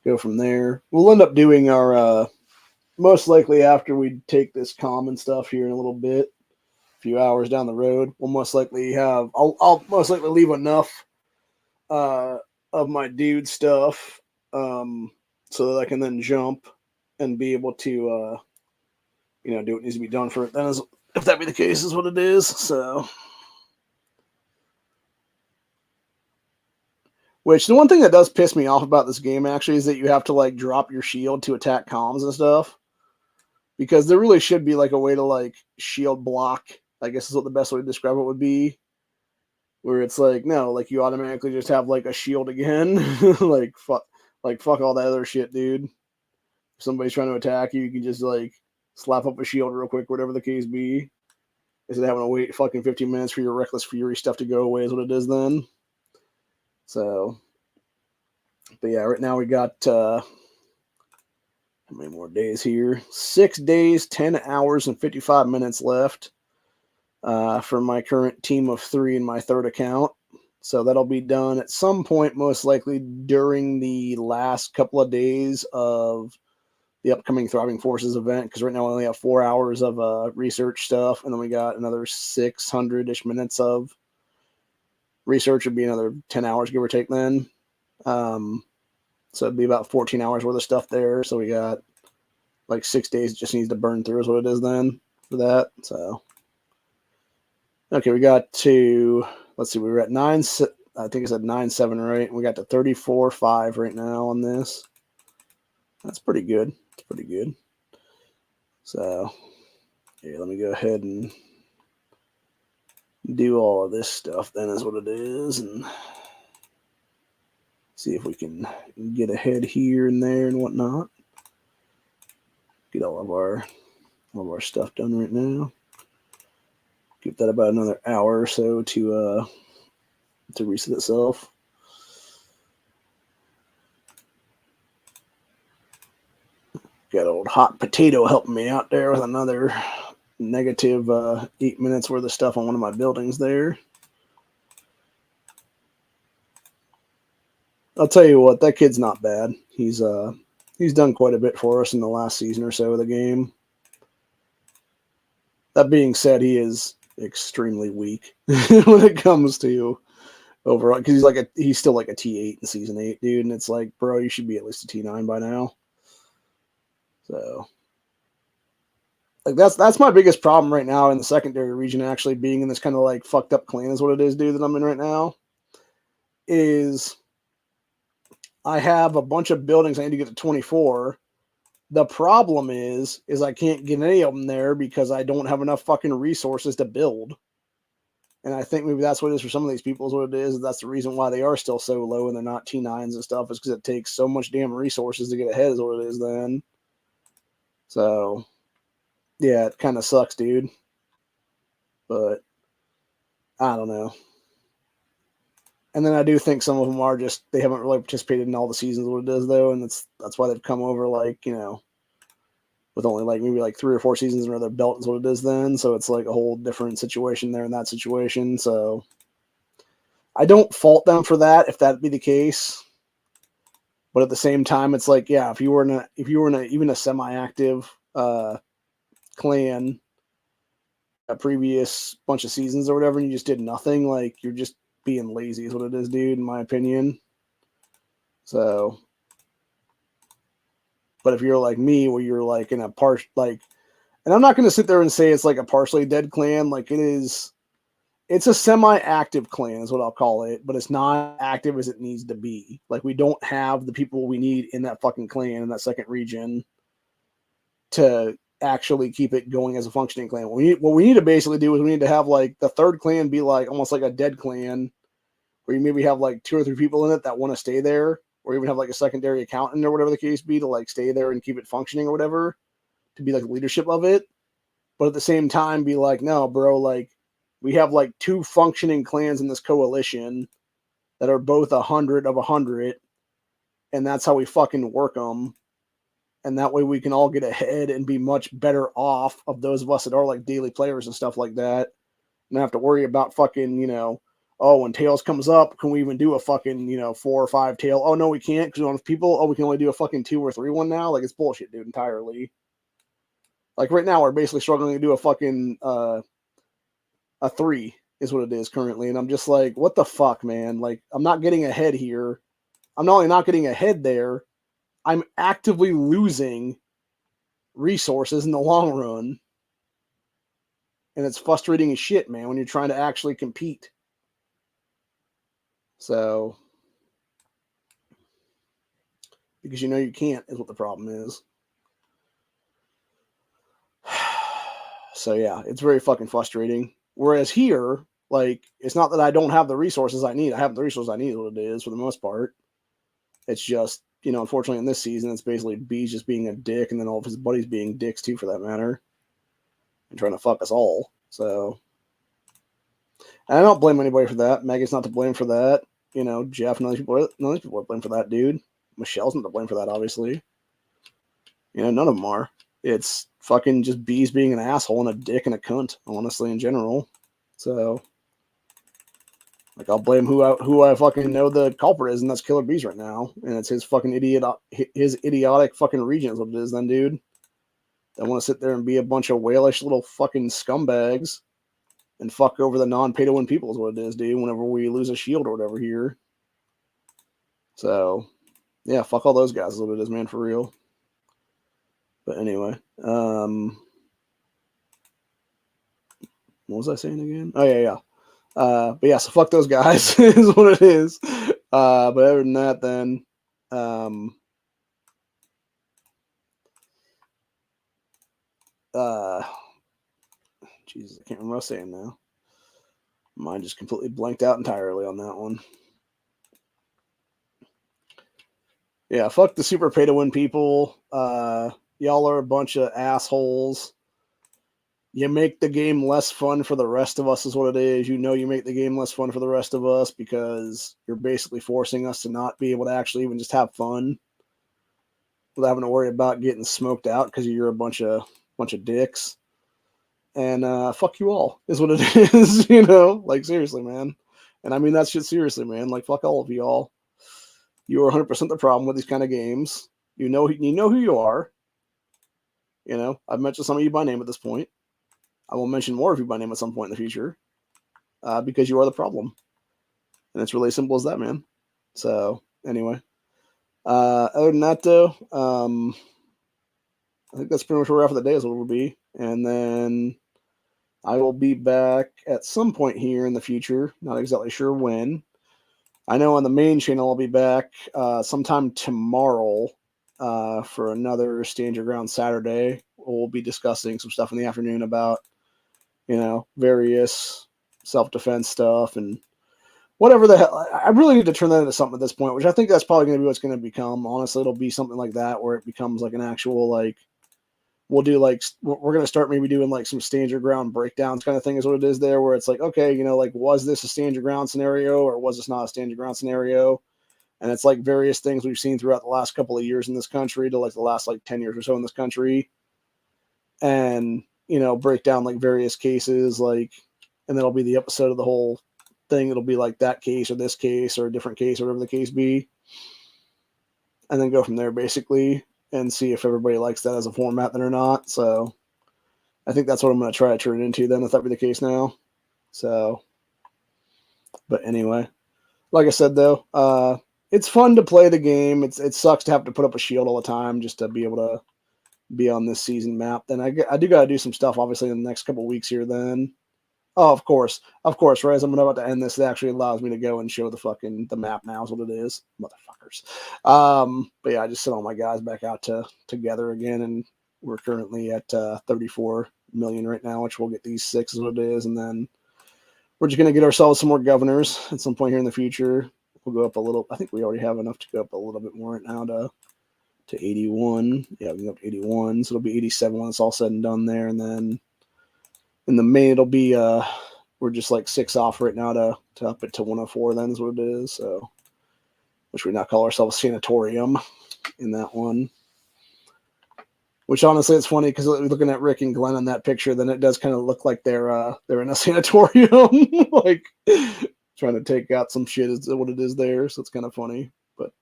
S1: go from there. We'll end up doing our, most likely after we take this common stuff here in a little bit, a few hours down the road, we'll most likely have, I'll most likely leave enough of my dude stuff so that I can then jump and be able to, do what needs to be done for it. Then, if that be the case, is what it is. So, which the one thing that does piss me off about this game actually is that you have to like drop your shield to attack comms and stuff, because there really should be like a way to like shield block, I guess is what the best way to describe it would be, where it's like, no, like you automatically just have like a shield again. like fuck all that other shit, dude. If somebody's trying to attack you, you can just like slap up a shield real quick, whatever the case be. Instead of having to wait fucking 15 minutes for your Reckless Fury stuff to go away is what it is then. So, but yeah, right now we got how many more days here? 6 days, 10 hours, and 55 minutes left for my current team of 3 in my third account. So that'll be done at some point, most likely during the last couple of days of the upcoming Thriving Forces event, because right now we only have 4 hours of research stuff, and then we got another 600-ish minutes of research. Would be another 10 hours, give or take then. So it'd be about 14 hours worth of stuff there. So we got like 6 days it just needs to burn through is what it is then for that. So, okay, we got to, let's see, we were at 9, I think I said 9.7, right? We got to 34.5 right now on this. That's pretty good. It's pretty good. So, yeah, let me go ahead and do all of this stuff then is what it is, and see if we can get ahead here and there and whatnot. Get all of our stuff done right now. Give that about another hour or so to reset itself. Got old Hot Potato helping me out there with another negative 8 minutes worth of stuff on one of my buildings there. I'll tell you what, that kid's not bad. He's done quite a bit for us in the last season or so of the game. That being said, he is extremely weak when it comes to overall, because he's still like a T8 in season 8, dude, and it's like, bro, you should be at least a T9 by now. So, like, that's my biggest problem right now in the secondary region, actually being in this kind of like fucked up clan is what it is, dude, that I'm in right now. Is I have a bunch of buildings I need to get to 24. The problem is I can't get any of them there because I don't have enough fucking resources to build. And I think maybe that's what it is for some of these people is what it is. That's the reason why they are still so low and they're not T9s and stuff, is because it takes so much damn resources to get ahead is what it is then. So, yeah, it kind of sucks, dude. But I don't know. And then I do think some of them are just, they haven't really participated in all the seasons what it is, though, and that's why they've come over, like, you know, with only like maybe like 3 or 4 seasons under their belt is what it is then. So it's like a whole different situation there in that situation. So I don't fault them for that if that be the case. But at the same time, it's like, yeah, if you were in even a semi-active clan a previous bunch of seasons or whatever, and you just did nothing, like, you're just being lazy is what it is, dude, in my opinion. So, but if you're like me, where you're like in a part, like, and I'm not going to sit there and say it's like a partially dead clan, like it's a semi-active clan is what I'll call it, but it's not active as it needs to be. Like, we don't have the people we need in that fucking clan in that second region to actually keep it going as a functioning clan. What we need to basically do is we need to have like the third clan be like almost like a dead clan, where you maybe have like 2 or 3 people in it that want to stay there, or even have like a secondary accountant or whatever the case be to like stay there and keep it functioning or whatever, to be like leadership of it. But at the same time be like, no, bro, like, we have like 2 functioning clans in this coalition that are both 100 of 100, and that's how we fucking work them. And that way we can all get ahead and be much better off of those of us that are like daily players and stuff like that. And not have to worry about fucking, you know, oh, when Tails comes up, can we even do a fucking, you know, 4 or 5 tail? Oh, no, we can't, because we don't have people. Oh, we can only do a fucking 2 or 3 one now? Like, it's bullshit, dude, entirely. Like, right now, we're basically struggling to do a fucking, a 3 is what it is currently. And I'm just like, what the fuck, man? Like, I'm not getting ahead here. I'm not only not getting ahead there, I'm actively losing resources in the long run. And it's frustrating as shit, man, when you're trying to actually compete. So, because you know you can't is what the problem is. So yeah, it's very fucking frustrating. Whereas here, like, it's not that I don't have the resources I need. I have the resources I need, is what it is for the most part. It's just, you know, unfortunately in this season, it's basically B's just being a dick and then all of his buddies being dicks too, for that matter. And trying to fuck us all. So, and I don't blame anybody for that. Megan's not to blame for that. You know, Jeff, none of these people are blamed for that, dude. Michelle's not to blame for that, obviously. You know, none of them are. It's fucking just B's being an asshole and a dick and a cunt, honestly, in general. So, like, I'll blame who I fucking know the culprit is, and that's Killer Bees right now. And it's his fucking idiotic fucking region is what it is, then, dude. They want to sit there and be a bunch of whalish little fucking scumbags and fuck over the non-pay-to-win people is what it is, dude, whenever we lose a shield or whatever here. So, yeah, fuck all those guys is what it is, man, for real. But anyway, what was I saying again? Oh, yeah. But yeah, so fuck those guys is what it is. But other than that, then, Jesus, I can't remember what I was saying now. Mine just completely blanked out entirely on that one. Yeah, fuck the super pay to win people. Y'all are a bunch of assholes. You make the game less fun for the rest of us is what it is. You know you make the game less fun for the rest of us because you're basically forcing us to not be able to actually even just have fun without having to worry about getting smoked out because you're a bunch of dicks. And fuck you all is what it is, you know? Like, seriously, man. And I mean that shit seriously, man. Like, fuck all of y'all. You are 100% the problem with these kind of games. You know who you are. You know, I've mentioned some of you by name at this point. I will mention more of you by name at some point in the future because you are the problem. And it's really simple as that, man. So, anyway. Other than that, though, I think that's pretty much where we're at for the day is what it will be. And then I will be back at some point here in the future. Not exactly sure when. I know on the main channel I'll be back sometime tomorrow for another Stand Your Ground Saturday. We'll be discussing some stuff in the afternoon about, you know, various self-defense stuff and whatever the hell. I really need to turn that into something at this point, which I think that's probably going to be what's going to become. Honestly, it'll be something like that where it becomes like an actual, like, we'll do like, we're going to start maybe doing like some stand your ground breakdowns kind of thing is what it is there, where it's like, okay, you know, like, was this a stand your ground scenario or was this not a stand your ground scenario? And it's like various things we've seen throughout the last couple of years in this country to like the last like 10 years or so in this country. And, you know, break down like various cases, like, and then it'll be the episode of the whole thing. It'll be like that case or this case or a different case or whatever the case be. And then go from there basically and see if everybody likes that as a format then or not. So I think that's what I'm going to try to turn it into then, if that be the case now. So, but anyway, like I said though, it's fun to play the game. It sucks to have to put up a shield all the time just to be able to be on this season map. Then I do got to do some stuff obviously in the next couple of weeks here then. Oh, of course. Right as I'm about to end this, it actually allows me to go and show the map now is what it is. Motherfuckers. But yeah, I just sent all my guys back out together again, and we're currently at 34 million right now, which we'll get these 6 is what it is, and then we're just gonna get ourselves some more governors at some point here in the future. We'll go up a little. I think we already have enough to go up a little bit more right now to 81. Yeah, we can go up to 81, so it'll be 87 when it's all said and done there, and then in the main, it'll be we're just like 6 off right now to up it to 104. Then is what it is. So, which we now call ourselves sanatorium in that one. Which honestly, it's funny because looking at Rick and Glenn in that picture, then it does kind of look like they're in a sanatorium, like trying to take out some shit is what it is there. So it's kind of funny, but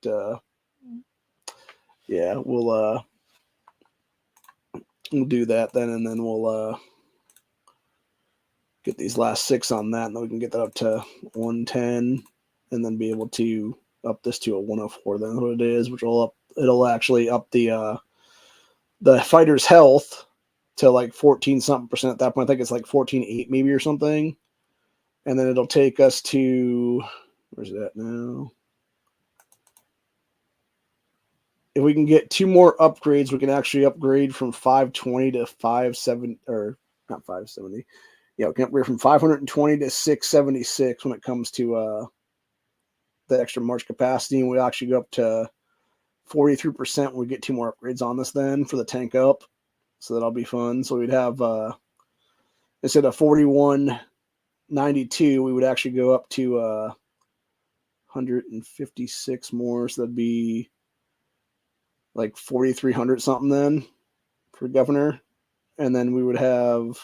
S1: yeah, we'll do that then, and then we'll get these last 6 on that, and then we can get that up to 110, and then be able to up this to a 104. Then what it is, which will it'll actually up the the fighter's health to like 14 something percent at that point. I think it's like 14.8 maybe or something. And then it'll take us to, where's it at now? If we can get 2 more upgrades, we can actually upgrade from 520 to 570, or not 570. Yeah, we can upgrade from 520 to 676 when it comes to the extra march capacity. And we actually go up to 43% when we get 2 more upgrades on this then for the tank up. So that'll be fun. So we'd have, instead of 4192, we would actually go up to 156 more. So that'd be like 4,300 something then for governor. And then we would have,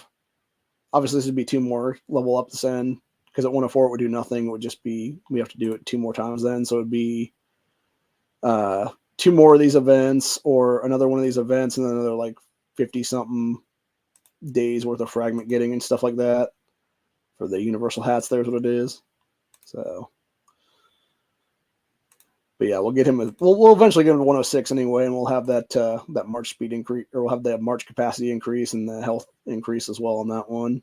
S1: obviously this would be 2 more level up this end, because at 104 it would do nothing. It would just be, we have to do it 2 more times then. So it'd be 2 more of these events, or another one of these events, and then another like 50 something days worth of fragment getting and stuff like that for the universal hats. There's what it is. So, but yeah, we'll get him. We'll eventually get him to 106 anyway, and we'll have that that march speed increase, or we'll have the march capacity increase and the health increase as well on that one.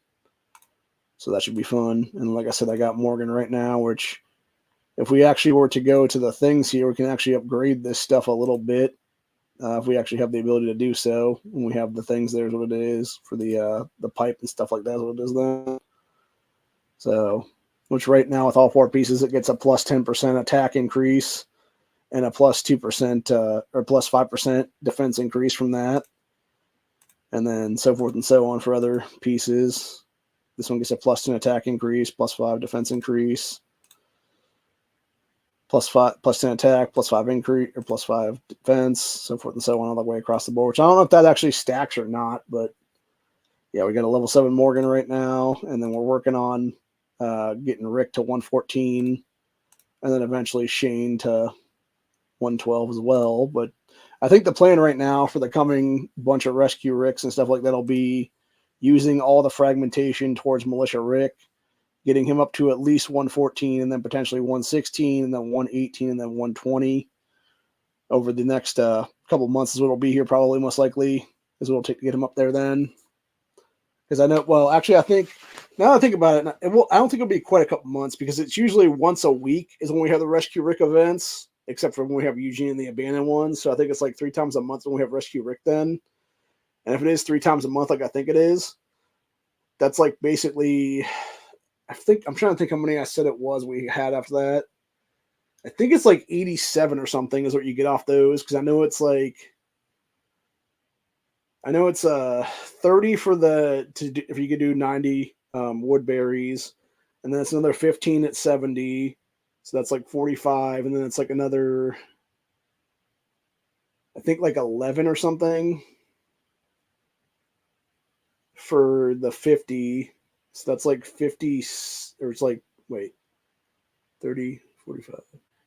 S1: So that should be fun. And like I said, I got Morgan right now, which if we actually were to go to the things here, we can actually upgrade this stuff a little bit. If we actually have the ability to do so, and we have the things, there's what it is for the pipe and stuff like that. Is what it is then. So, which right now with all 4 pieces, it gets a plus 10% attack increase and a plus 2% or plus 5% defense increase from that, and then so forth and so on for other pieces. This one gets a plus 10 attack increase, plus 5 defense increase, plus 10 attack, plus 5 increase, or plus 5 defense, so forth and so on all the way across the board. Which I don't know if that actually stacks or not, but yeah, we got a level 7 Morgan right now, and then we're working on getting Rick to 114, and then eventually Shane to 112 as well. But I think the plan right now for the coming bunch of rescue Ricks and stuff like that will be using all the fragmentation towards Militia Rick, getting him up to at least 114, and then potentially 116, and then 118, and then 120 over the next couple months is what it'll be here, probably most likely is what it'll take to get him up there then. Because I know, well, actually, I think, now that I think about it, I don't think it'll be quite a couple months, because it's usually once a week is when we have the Rescue Rick events, except for when we have Eugene and the abandoned ones. So I think it's like 3 times a month when we have Rescue Rick then. And if it is 3 times a month, like I think it is, that's like basically, I think, I'm trying to think how many I said it was we had after that. I think it's like 87 or something is what you get off those, because I know it's 30 for if you could do 90 Woodberries, and then it's another 15 at 70, so that's like 45, and then it's like another, I think like 11 or something for the 50, so that's like 50, or it's like, wait, 30, 45.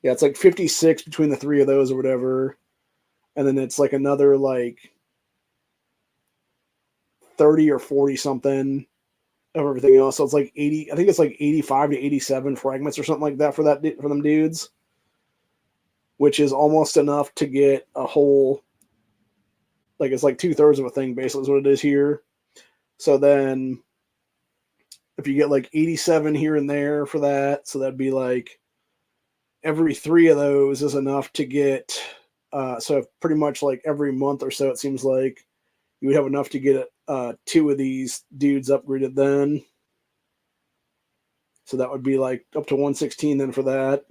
S1: Yeah, it's like 56 between the 3 of those or whatever. And then it's like another like 30 or 40 something of everything else. So it's like 80, I think it's like 85 to 87 fragments or something like that for them dudes, which is almost enough to get a whole, like it's like 2/3 of a thing basically is what it is here. So then if you get like 87 here and there for that, so that'd be like every 3 of those is enough to get, so pretty much like every month or so, it seems like you would have enough to get 2 of these dudes upgraded then. So that would be like up to 116 then for that.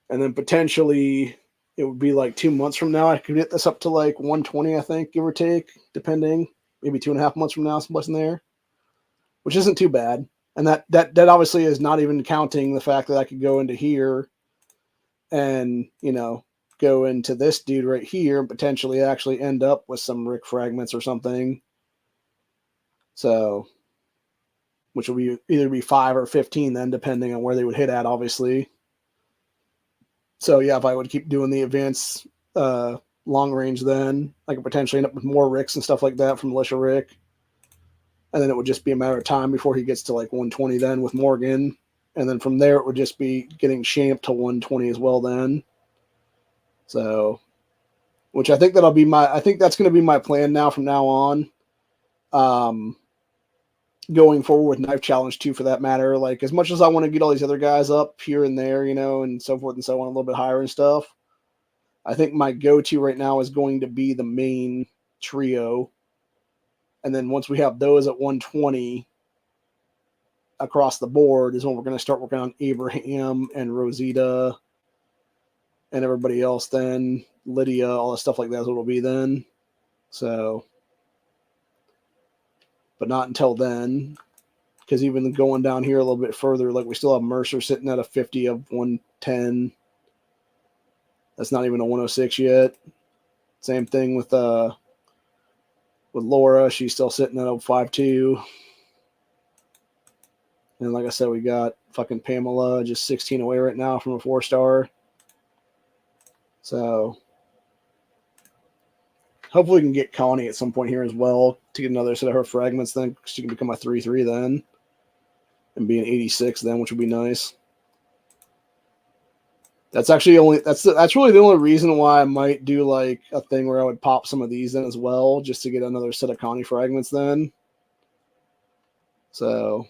S1: And then potentially it would be like 2 months from now, I could get this up to like 120, I think, give or take, depending. Maybe 2.5 months from now, someplace in there, which isn't too bad. And that obviously is not even counting the fact that I could go into here and, go into this dude right here and potentially actually end up with some Rick fragments or something. So, which will be either be 5 or 15 then, depending on where they would hit at, obviously. So yeah, if I would keep doing the advanced long range, then I could potentially end up with more Ricks and stuff like that from Militia Rick. And then it would just be a matter of time before he gets to like 120 then with Morgan. And then from there, it would just be getting Shane up to 120 as well then. So which I think that'll be I think that's going to be my plan now from now on. Going forward with Knife Challenge 2 for that matter. Like, as much as I want to get all these other guys up here and there, you know, and so forth and so on, a little bit higher and stuff, I think my go-to right now is going to be the main trio. And then once we have those at 120 across the board is when we're going to start working on Abraham and Rosita and everybody else then. Lydia, all that stuff like that is what it'll be then. So, but not until then. Because even going down here a little bit further, like we still have Mercer sitting at a 50 of 110. That's not even a 106 yet. Same thing with Laura. She's still sitting at a 5.2. And like I said, we got fucking Pamela just 16 away right now from a 4-star. So hopefully we can get Connie at some point here as well to get another set of her fragments then. She can become a 3-3 then. And be an 86 then, which would be nice. That's actually that's really the only reason why I might do like a thing where I would pop some of these in as well, just to get another set of Connie fragments then. So,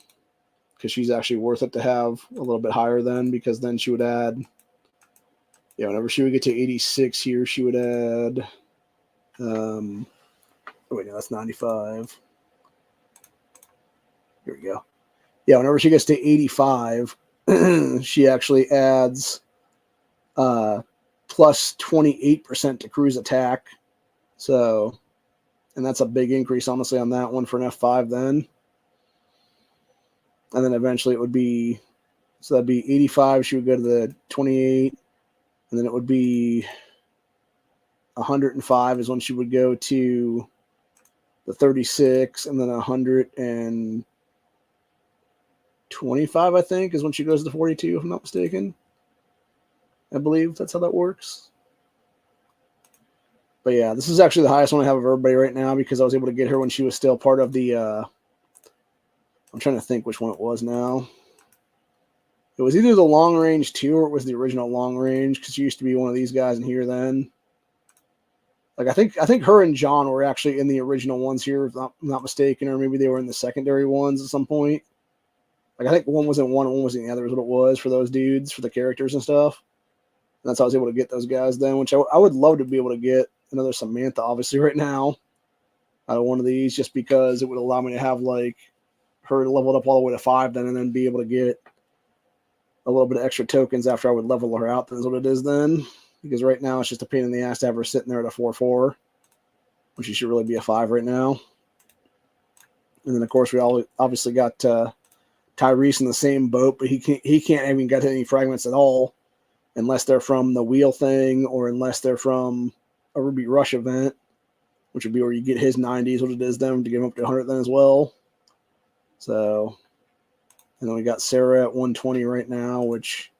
S1: because she's actually worth it to have a little bit higher then, because then she would add, yeah, whenever she would get to 86 here, she would add, oh wait, no, that's 95. Here we go. Yeah, whenever she gets to 85, she actually adds plus 28% to cruise attack. So, and that's a big increase, honestly, on that one for an F5 then. And then eventually it would be, so that'd be 85. She would go to the 28. And then it would be 105 is when she would go to the 36. And then 125, I think, is when she goes to 42, if I'm not mistaken. I believe that's how that works. But yeah, this is actually the highest one I have of everybody right now because I was able to get her when she was still part of the, I'm trying to think which one it was now. It was either the long range 2 or it was the original long range because she used to be one of these guys in here then. Like I think her and John were actually in the original ones here, if I'm not mistaken, or maybe they were in the secondary ones at some point. Like I think one was in one and one was in the other is what it was for those dudes, for the characters and stuff. And that's how I was able to get those guys then, which I would love to be able to get another Samantha, obviously, right now out of one of these, just because it would allow me to have, like, her leveled up all the way to 5 then, and then be able to get a little bit of extra tokens after I would level her out. That's what it is then. Because right now it's just a pain in the ass to have her sitting there at a 4-4, which she should really be a 5 right now. And then, of course, we all obviously got Tyrese in the same boat, but he can't even get any fragments at all unless they're from the wheel thing or unless they're from a Ruby Rush event, which would be where you get his 90s, what it is then, to get him up to 100 then as well. So, and then we got Sarah at 120 right now, which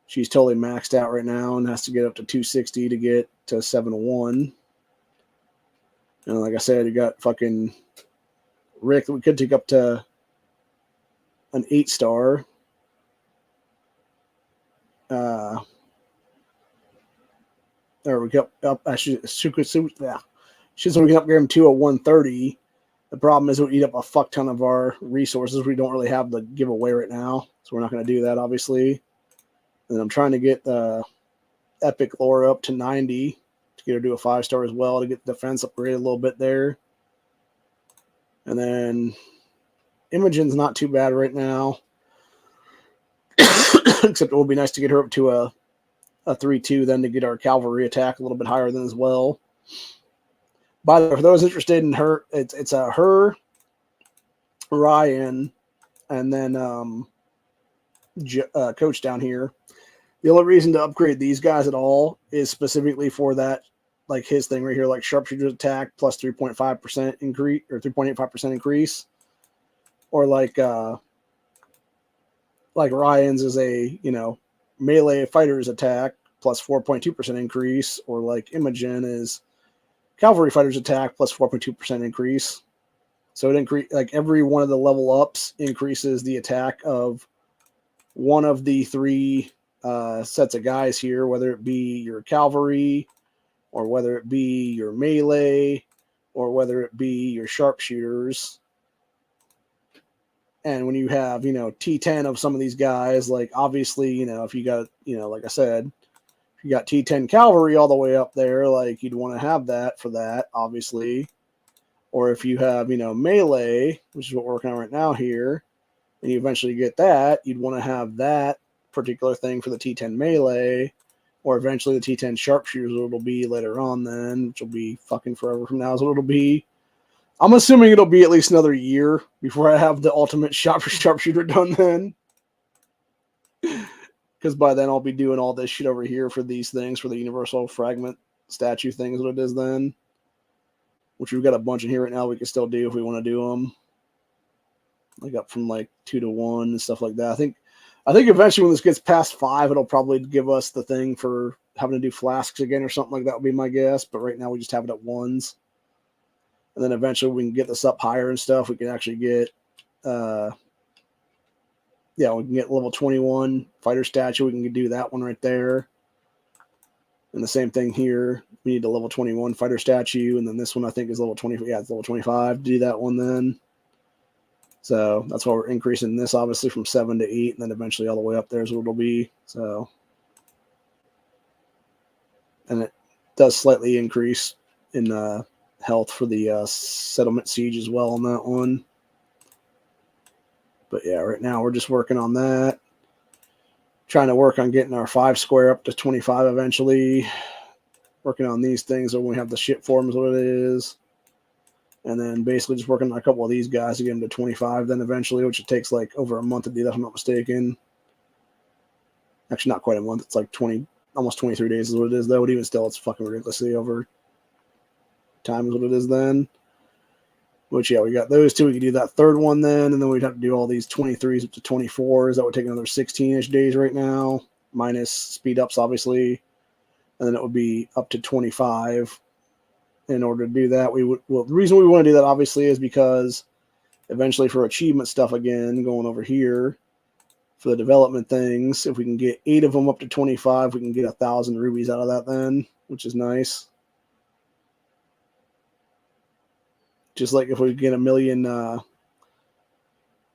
S1: she's totally maxed out right now and has to get up to 260 to get to 7-1. And like I said, you got fucking Rick that we could take up to an 8-star. Or we got up. She's so we can upgrade him to a 130. The problem is it would eat up a fuck ton of our resources. We don't really have the giveaway right now, so we're not going to do that, obviously. And I'm trying to get the Epic Laura up to 90 to get her to a 5-star as well to get the defense upgraded a little bit there. And then Imogen's not too bad right now, except it would be nice to get her up to a 3-2 then to get our cavalry attack a little bit higher than as well. By the way, for those interested in her, it's a her, Ryan, and then Coach down here. The only reason to upgrade these guys at all is specifically for that, like his thing right here, like sharpshooter's attack plus 3.5% increase or 3.85% increase, or like Ryan's is a melee fighter's attack plus 4.2% increase, or like Imogen is cavalry fighter's attack plus 4.2% increase. So it increase like every one of the level ups increases the attack of one of the 3 sets of guys here, whether it be your cavalry, or whether it be your melee, or whether it be your sharpshooters. And when you have, T10 of some of these guys, like obviously, if you got, like I said, if you got T10 cavalry all the way up there, like you'd want to have that for that, obviously. Or if you have, melee, which is what we're working on right now here, and you eventually get that, you'd want to have that particular thing for the T10 melee, or eventually the T10 sharpshooters, it'll be later on then, which will be fucking forever from now is what it'll be. I'm assuming it'll be at least another year before I have the ultimate sharpshooter done then. Because by then I'll be doing all this shit over here for these things, for the universal fragment statue thing is what it is then. Which we've got a bunch in here right now we can still do if we want to do them. Like up from like 2 to 1 and stuff like that. I think eventually when this gets past 5, it'll probably give us the thing for having to do flasks again or something like that would be my guess. But right now we just have it at 1s. And then eventually we can get this up higher and stuff. We can actually get, we can get level 21 fighter statue. We can do that one right there. And the same thing here. We need a level 21 fighter statue. And then this one I think is level 20. Yeah, it's level 25 to do that one then. So that's why we're increasing this obviously from 7 to 8. And then eventually all the way up there is what it'll be. So, and it does slightly increase in health for the settlement siege as well on that one. But yeah, right now we're just working on that. Trying to work on getting our 5 square up to 25 eventually. Working on these things when we have the ship forms, what it is. And then basically just working on a couple of these guys to get them to 25 then eventually, which it takes like over a month to do that if I'm not mistaken. Actually, not quite a month. It's like almost 23 days is what it is though. But even still, it's fucking ridiculously over time is what it is then. Which, yeah, we got those two. We could do that third one then, and then we'd have to do all these 23s up to 24s. That would take another 16-ish days right now, minus speed-ups, obviously. And then it would be up to 25. In order to do that, the reason we want to do that, obviously, is because eventually for achievement stuff, again, going over here, for the development things, if we can get 8 of them up to 25, we can get 1,000 rubies out of that then, which is nice. Just like if we get 1 million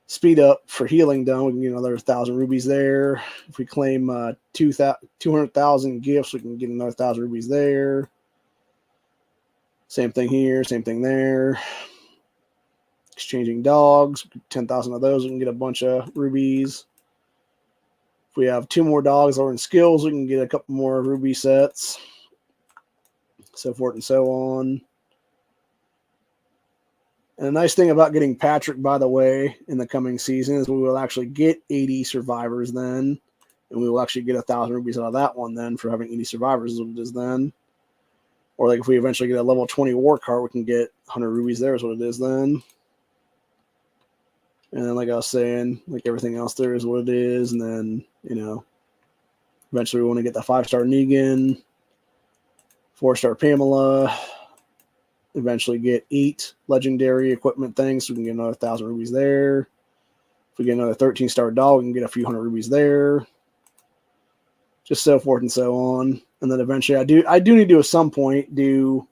S1: speed up for healing done, we can get another 1,000 rubies there. If we claim 200,000 gifts, we can get another 1,000 rubies there. Same thing here, same thing there. Exchanging dogs, 10,000 of those, we can get a bunch of rubies. If we have 2 more dogs that are in skills, we can get a couple more ruby sets. So forth and so on. And the nice thing about getting Patrick, by the way, in the coming season is we will actually get 80 survivors then. And we will actually get 1,000 rubies out of that one then for having 80 survivors is what it is then. Or like if we eventually get a level 20 war card, we can get 100 rubies there is what it is then. And then like I was saying, like everything else there is what it is. And then, eventually we want to get the 5-star Negan, 4-star Pamela. Eventually get 8 legendary equipment things, so we can get another 1,000 rubies there. If we get another 13-star dog, we can get a few hundred rubies there. Just so forth and so on. And then eventually I do need to at some point do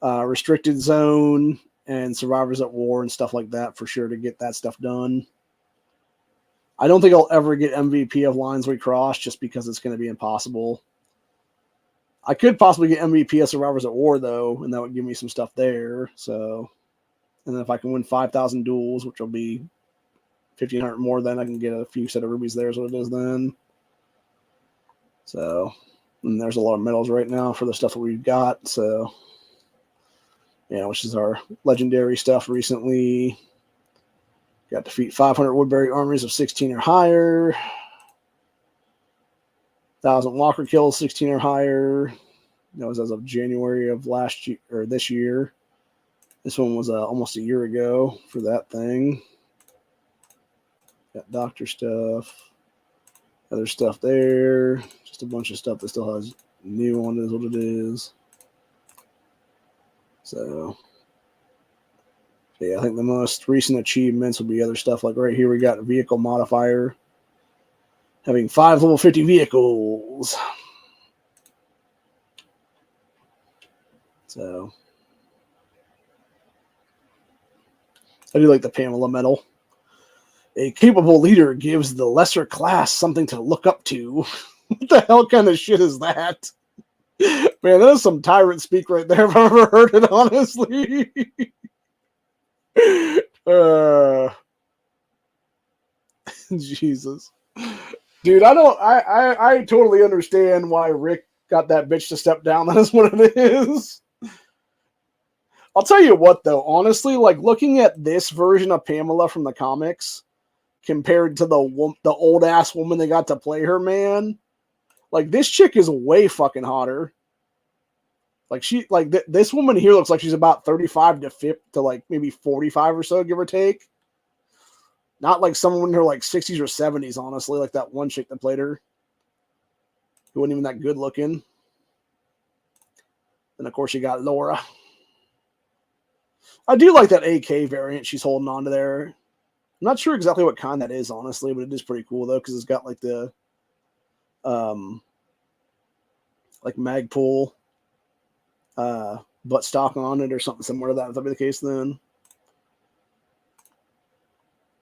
S1: restricted zone and survivors at war and stuff like that for sure to get that stuff done. I don't think I'll ever get MVP of Lines We Cross just because it's going to be impossible. I could possibly get MVP of Survivors at War, though, and that would give me some stuff there. So, and then if I can win 5,000 duels, which will be 1,500 more, then I can get a few set of rubies there is what it is then. So, and there's a lot of medals right now for the stuff that we've got. So, yeah, which is our legendary stuff recently. Got to defeat 500 Woodbury armies of 16 or higher. 1,000 walker kills, 16 or higher. That was as of January of last year or this year. This one was almost a year ago for that thing. Got doctor stuff, other stuff there. Just a bunch of stuff that still has new on it is what it is. So, yeah, I think the most recent achievements will be other stuff like right here we got a vehicle modifier. Having 5 level 50 vehicles. So I do like the Pamela medal. A capable leader gives the lesser class something to look up to. What the hell kind of shit is that? Man, that is some tyrant speak right there if I've ever heard it, honestly. Jesus. Dude, I totally understand why Rick got that bitch to step down. That is what it is. I'll tell you what, though, honestly, like looking at this version of Pamela from the comics compared to the old ass woman they got to play her, man, like this chick is way fucking hotter. Like this woman here looks like she's about 35 to 50 to like maybe 45 or so, give or take. Not like someone in her like 60s or 70s, honestly, like that one chick that played her, who wasn't even that good looking. And of course, you got Laura. I do like that AK variant she's holding on to there. I'm not sure exactly what kind that is, honestly, but it is pretty cool though, because it's got like the like Magpul butt stock on it or something similar to that. If that be the case, then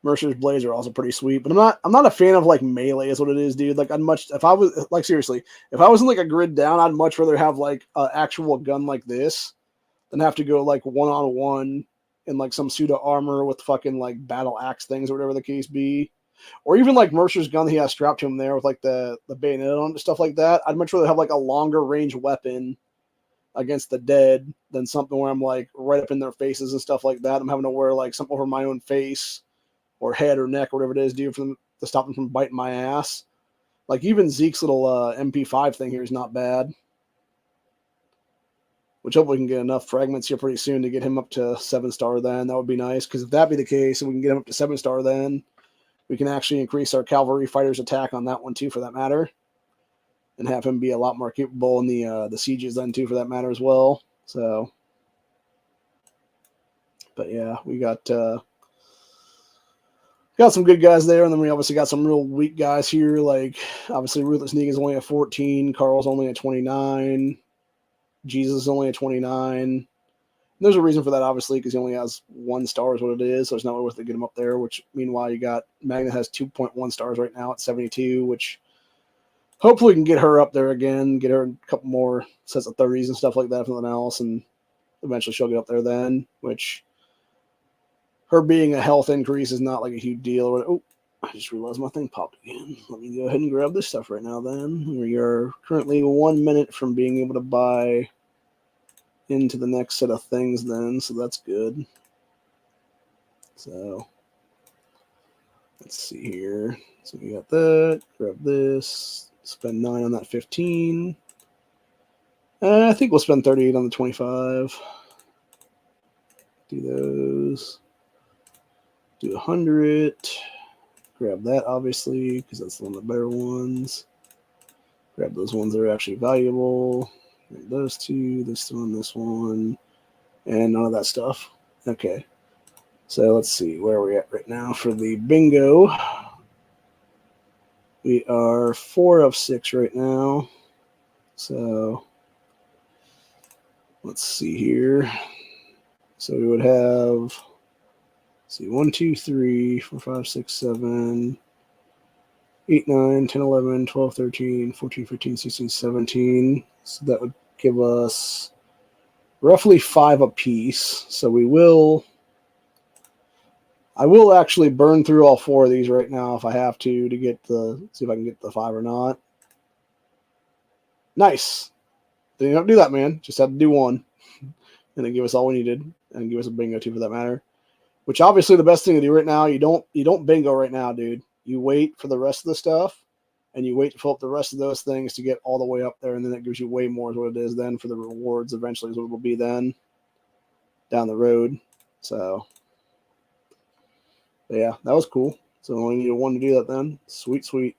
S1: Mercer's blades are also pretty sweet, but I'm not a fan of like melee is what it is, dude. Like if I was like seriously, if I was in like a grid down, I'd much rather have like an actual gun like this than have to go like 1-on-1 in like some pseudo armor with fucking like battle axe things or whatever the case be. Or even like Mercer's gun that he has strapped to him there with like the bayonet on it, stuff like that. I'd much rather have like a longer range weapon against the dead than something where I'm like right up in their faces and stuff like that. I'm having to wear like something over my own face or head or neck or whatever it is, dude, for them to stop them from biting my ass. Like even Zeke's little MP5 thing here is not bad. Which hopefully we can get enough fragments here pretty soon to get him up to 7-star then. That would be nice, because if that be the case and we can get him up to 7-star then, we can actually increase our cavalry fighter's attack on that one too, for that matter. And have him be a lot more capable in the sieges then too, for that matter as well. So, but yeah, we got some good guys there, and then we obviously got some real weak guys here. Like obviously Ruthless Negan's only at 14, Carl's only at 29, Jesus is only at 29. And there's a reason for that, obviously, because he only has 1 star is what it is, so it's not worth to get him up there. Which meanwhile, you got Magna has 2.1 stars right now at 72, which hopefully can get her up there again, get her a couple more sets of 30s and stuff like that, if nothing else, and eventually she'll get up there then, which her being a health increase is not like a huge deal. Oh, I just realized my thing popped again. Let me go ahead and grab this stuff right now then. We are currently 1 minute from being able to buy into the next set of things then, so that's good. So let's see here. So we got that, grab this, spend 9 on that 15. I think we'll spend 38 on the 25. Do those. Do 100. Grab that, obviously, because that's one of the better ones. Grab those ones that are actually valuable. Grab those two, this one, and none of that stuff. Okay. So let's see, where are we at right now for the bingo? We are 4 of 6 right now. So let's see here. So we would have, let's see, 1, 2, 3, 4, 5, 6, 7, 8, 9, 10, 11, 12, 13, 14, 15, 16, 17. So that would give us roughly 5 apiece. So I will actually burn through all 4 of these right now if I have to get see if I can get the 5 or not. Nice. Didn't have to do that, man. Just had to do 1. And then give us all we needed. And give us a bingo too, for that matter. Which obviously the best thing to do right now, you don't bingo right now, dude. You wait for the rest of the stuff, and you wait to fill up the rest of those things to get all the way up there, and then it gives you way more is what it is then for the rewards eventually is what it will be then down the road. So yeah, that was cool. So we only needed 1 to do that then. Sweet, sweet.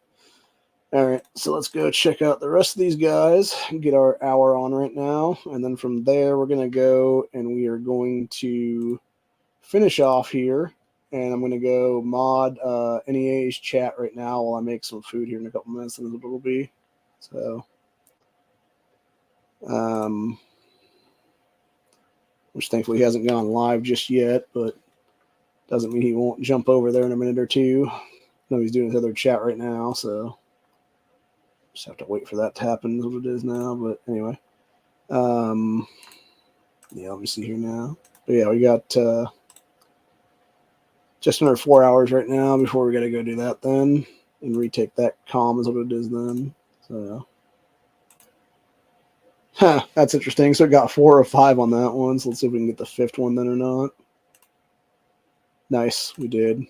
S1: All right, so let's go check out the rest of these guys and get our hour on right now. And then from there, we're going to go and we are going to finish off here. And I'm going to go mod NEA's chat right now while I make some food here in a couple minutes, and it'll be. So, which thankfully he hasn't gone live just yet, but doesn't mean he won't jump over there in a minute or two. I know he's doing his other chat right now, so just have to wait for that to happen. Is what it is now. But anyway, yeah, let me see here now. But yeah, we got just under 4 hours right now before we got to go do that then and retake that calm is what it is then. So, that's interesting. So it got 4 or 5 on that one. So let's see if we can get the 5th one then or not. Nice, we did.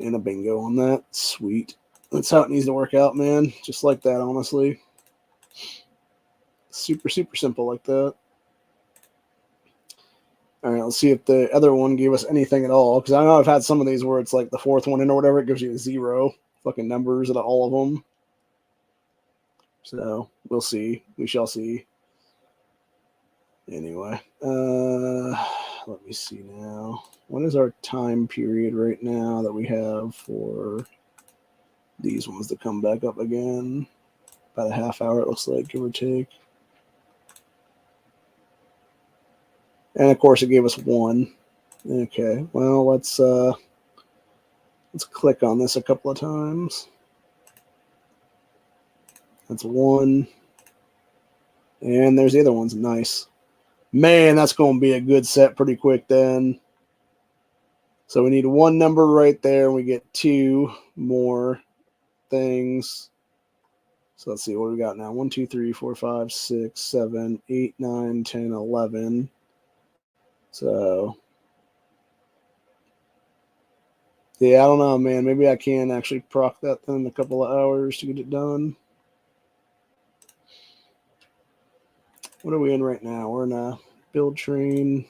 S1: And a bingo on that. Sweet. That's how it needs to work out, man. Just like that, honestly. Super, super simple like that. All right, let's see if the other one gave us anything at all. Because I know I've had some of these where it's like the 4th one in or whatever. It gives you 0 fucking numbers out of all of them. So we'll see. We shall see. Anyway, let me see now. What is our time period right now that we have for these ones to come back up again? About a half hour, it looks like, give or take. And of course, it gave us 1. Okay, well, let's click on this a couple of times. That's 1. And there's the other ones. Nice. Man, that's going to be a good set pretty quick then. So we need 1 number right there, and we get 2 more things. So let's see what we got now. 1, 2, 3, 4, 5, 6, 7, 8, 9, 10, 11. So yeah, I don't know, man. Maybe I can actually proc that then in a couple of hours to get it done. What are we in right now? We're in a build train.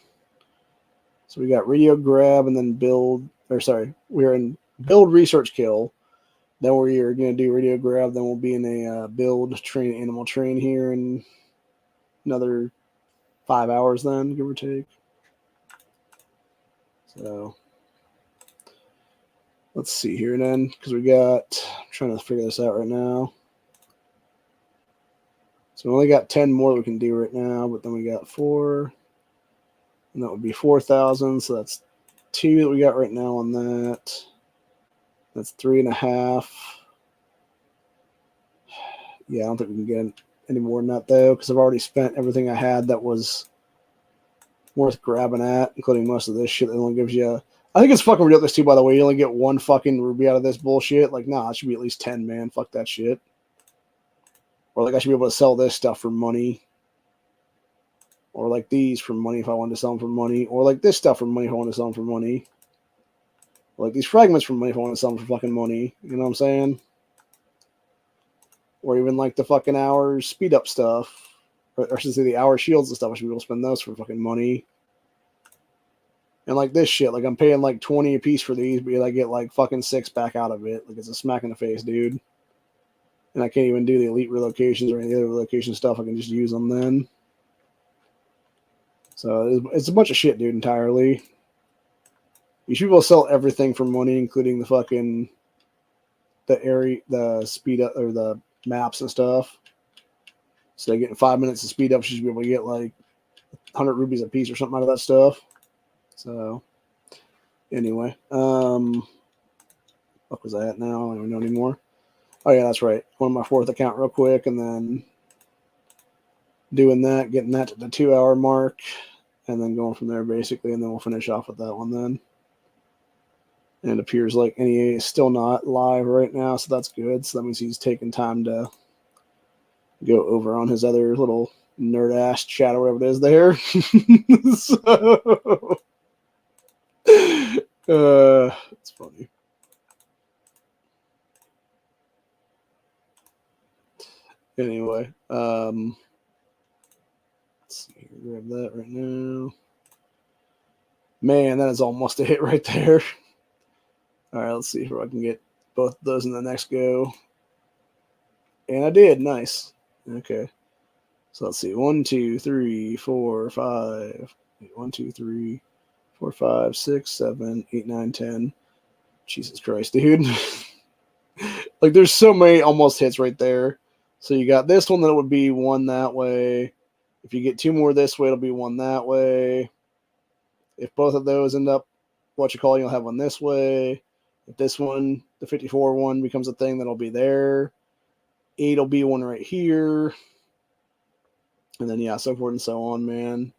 S1: So we got radio grab and then build, or sorry, we're in build research kill. Then we're going to do radio grab. Then we'll be in a build train animal train here in another 5 hours then, give or take. So let's see here then, because I'm trying to figure this out right now. So we only got 10 more that we can do right now, but then we got 4, and that would be 4,000. So that's 2 that we got right now on that. That's 3.5. Yeah, I don't think we can get any more than that though, because I've already spent everything I had that was worth grabbing at, including most of this shit that only gives you. I think it's fucking ridiculous too, by the way. You only get 1 fucking ruby out of this bullshit. Like, nah, it should be at least 10, man. Fuck that shit. Or like I should be able to sell this stuff for money. Or like these for money if I wanted to sell them for money. Or like this stuff for money if I wanted to sell them for money. Or like these fragments for money if I want to sell them for fucking money. You know what I'm saying? Or even like the fucking hour speed up stuff. Or I should say the hour shields and stuff. I should be able to spend those for fucking money. And like this shit, like I'm paying like 20 a piece for these, but I get like fucking 6 back out of it. Like it's a smack in the face, dude. And I can't even do the elite relocations or any other relocation stuff. I can just use them then. So it's a bunch of shit, dude, entirely. You should be able to sell everything for money, including the fucking the speed up or the maps and stuff. So they get 5 minutes of speed up, you should be able to get like 100 rubies a piece or something out of that stuff. So anyway, what was I at now? I don't even know anymore. Oh yeah, that's right. Going to my 4th account real quick, and then doing that, getting that to the 2 hour mark, and then going from there basically, and then we'll finish off with that one then. And it appears like NEA is still not live right now, so that's good. So that means he's taking time to go over on his other little nerd ass chat or whatever it is there. So it's funny. Anyway, let's see here, grab that right now. Man, that is almost a hit right there. All right, let's see if I can get both of those in the next go. And I did. Nice. Okay. So let's see. 1, 2, 3, 4, 5. 1, 2, 3, 4, 5, 6, 7, 8, 9, 10. Jesus Christ, dude. Like, there's so many almost hits right there. So you got this one that would be 1 that way. If you get 2 more this way, it'll be 1 that way. If both of those end up you'll have 1 this way. If this one, the 54 one, becomes a thing, that'll be there. 8 will be 1 right here. And then, yeah, so forth and so on, man.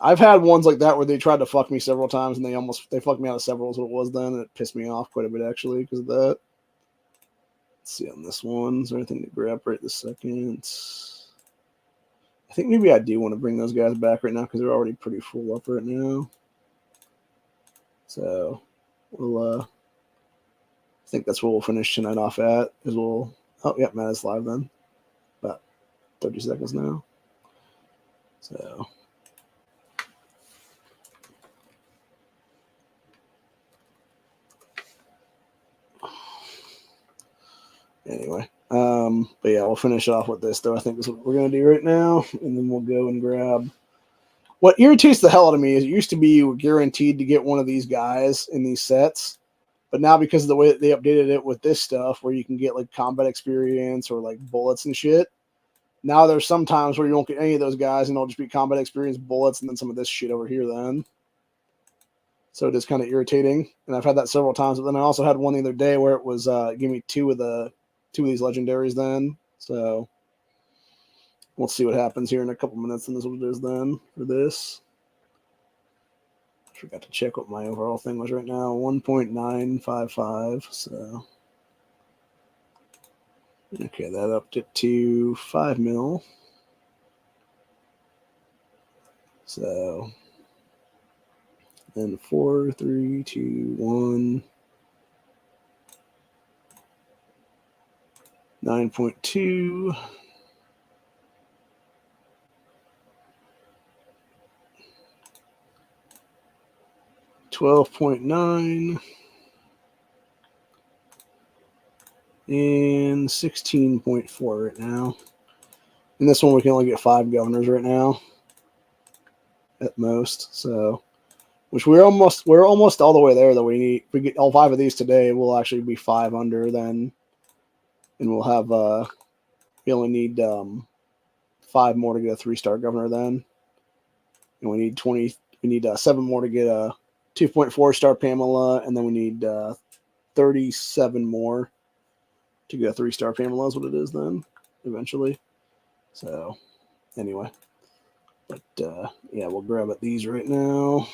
S1: I've had ones like that where they tried to fuck me several times, and they fucked me out of several is what it was then, and it pissed me off quite a bit, actually, because of that. Let's see on this one. Is there anything to grab right this second? I think maybe I do want to bring those guys back right now because they're already pretty full up right now. So, I think that's what we'll finish tonight off at, oh, yeah, Matt is live then. About 30 seconds now. So... Anyway, but yeah, we'll finish off with this, though. I think that's what we're going to do right now, and then we'll go and grab... What irritates the hell out of me is it used to be you were guaranteed to get one of these guys in these sets, but now because of the way that they updated it with this stuff, where you can get, like, combat experience or, like, bullets and shit, now there's some times where you won't get any of those guys, and it'll just be combat experience, bullets, and then some of this shit over here then. So it is kind of irritating, and I've had that several times, but then I also had one the other day where it was give me two of these legendaries then. So we'll see what happens here in a couple minutes, and this is what it is then for this. I forgot to check what my overall thing was right now. 1.955. So okay, that upped it to 5 mil. So then 4, 3, 2, 1. 9.2. 12.9 and 16.4 right now. And this one we can only get 5 governors right now at most. So, which we're almost all the way there. Though if we get all 5 of these today, we'll actually be 5 under then, and we'll have we only need 5 more to get a 3-star governor then, and we need 20. We need 7 more to get a 2.4-star Pamela, and then we need 37 more to get a 3-star Pamela is what it is then, eventually. So, anyway. But, yeah, we'll grab at these right now.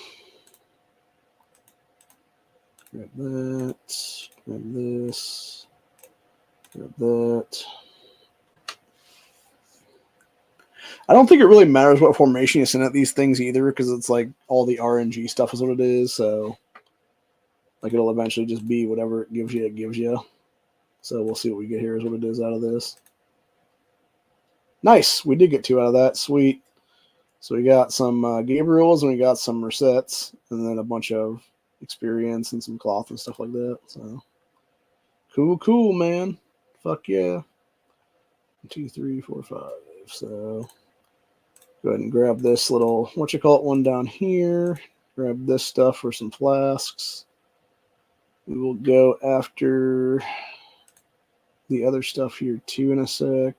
S1: Grab that. Grab this. Grab that. I don't think it really matters what formation you send at these things either, because it's like all the RNG stuff is what it is. So, like, it'll eventually just be whatever it gives you. So we'll see what we get here is what it is out of this. Nice. We did get 2 out of that. Sweet. So we got some Gabriels and we got some resets, and then a bunch of experience and some cloth and stuff like that. So cool, man. Fuck yeah. 1, 2, 3, 4, 5. So go ahead and grab this little one down here. Grab this stuff for some flasks. We will go after the other stuff here too in a sec.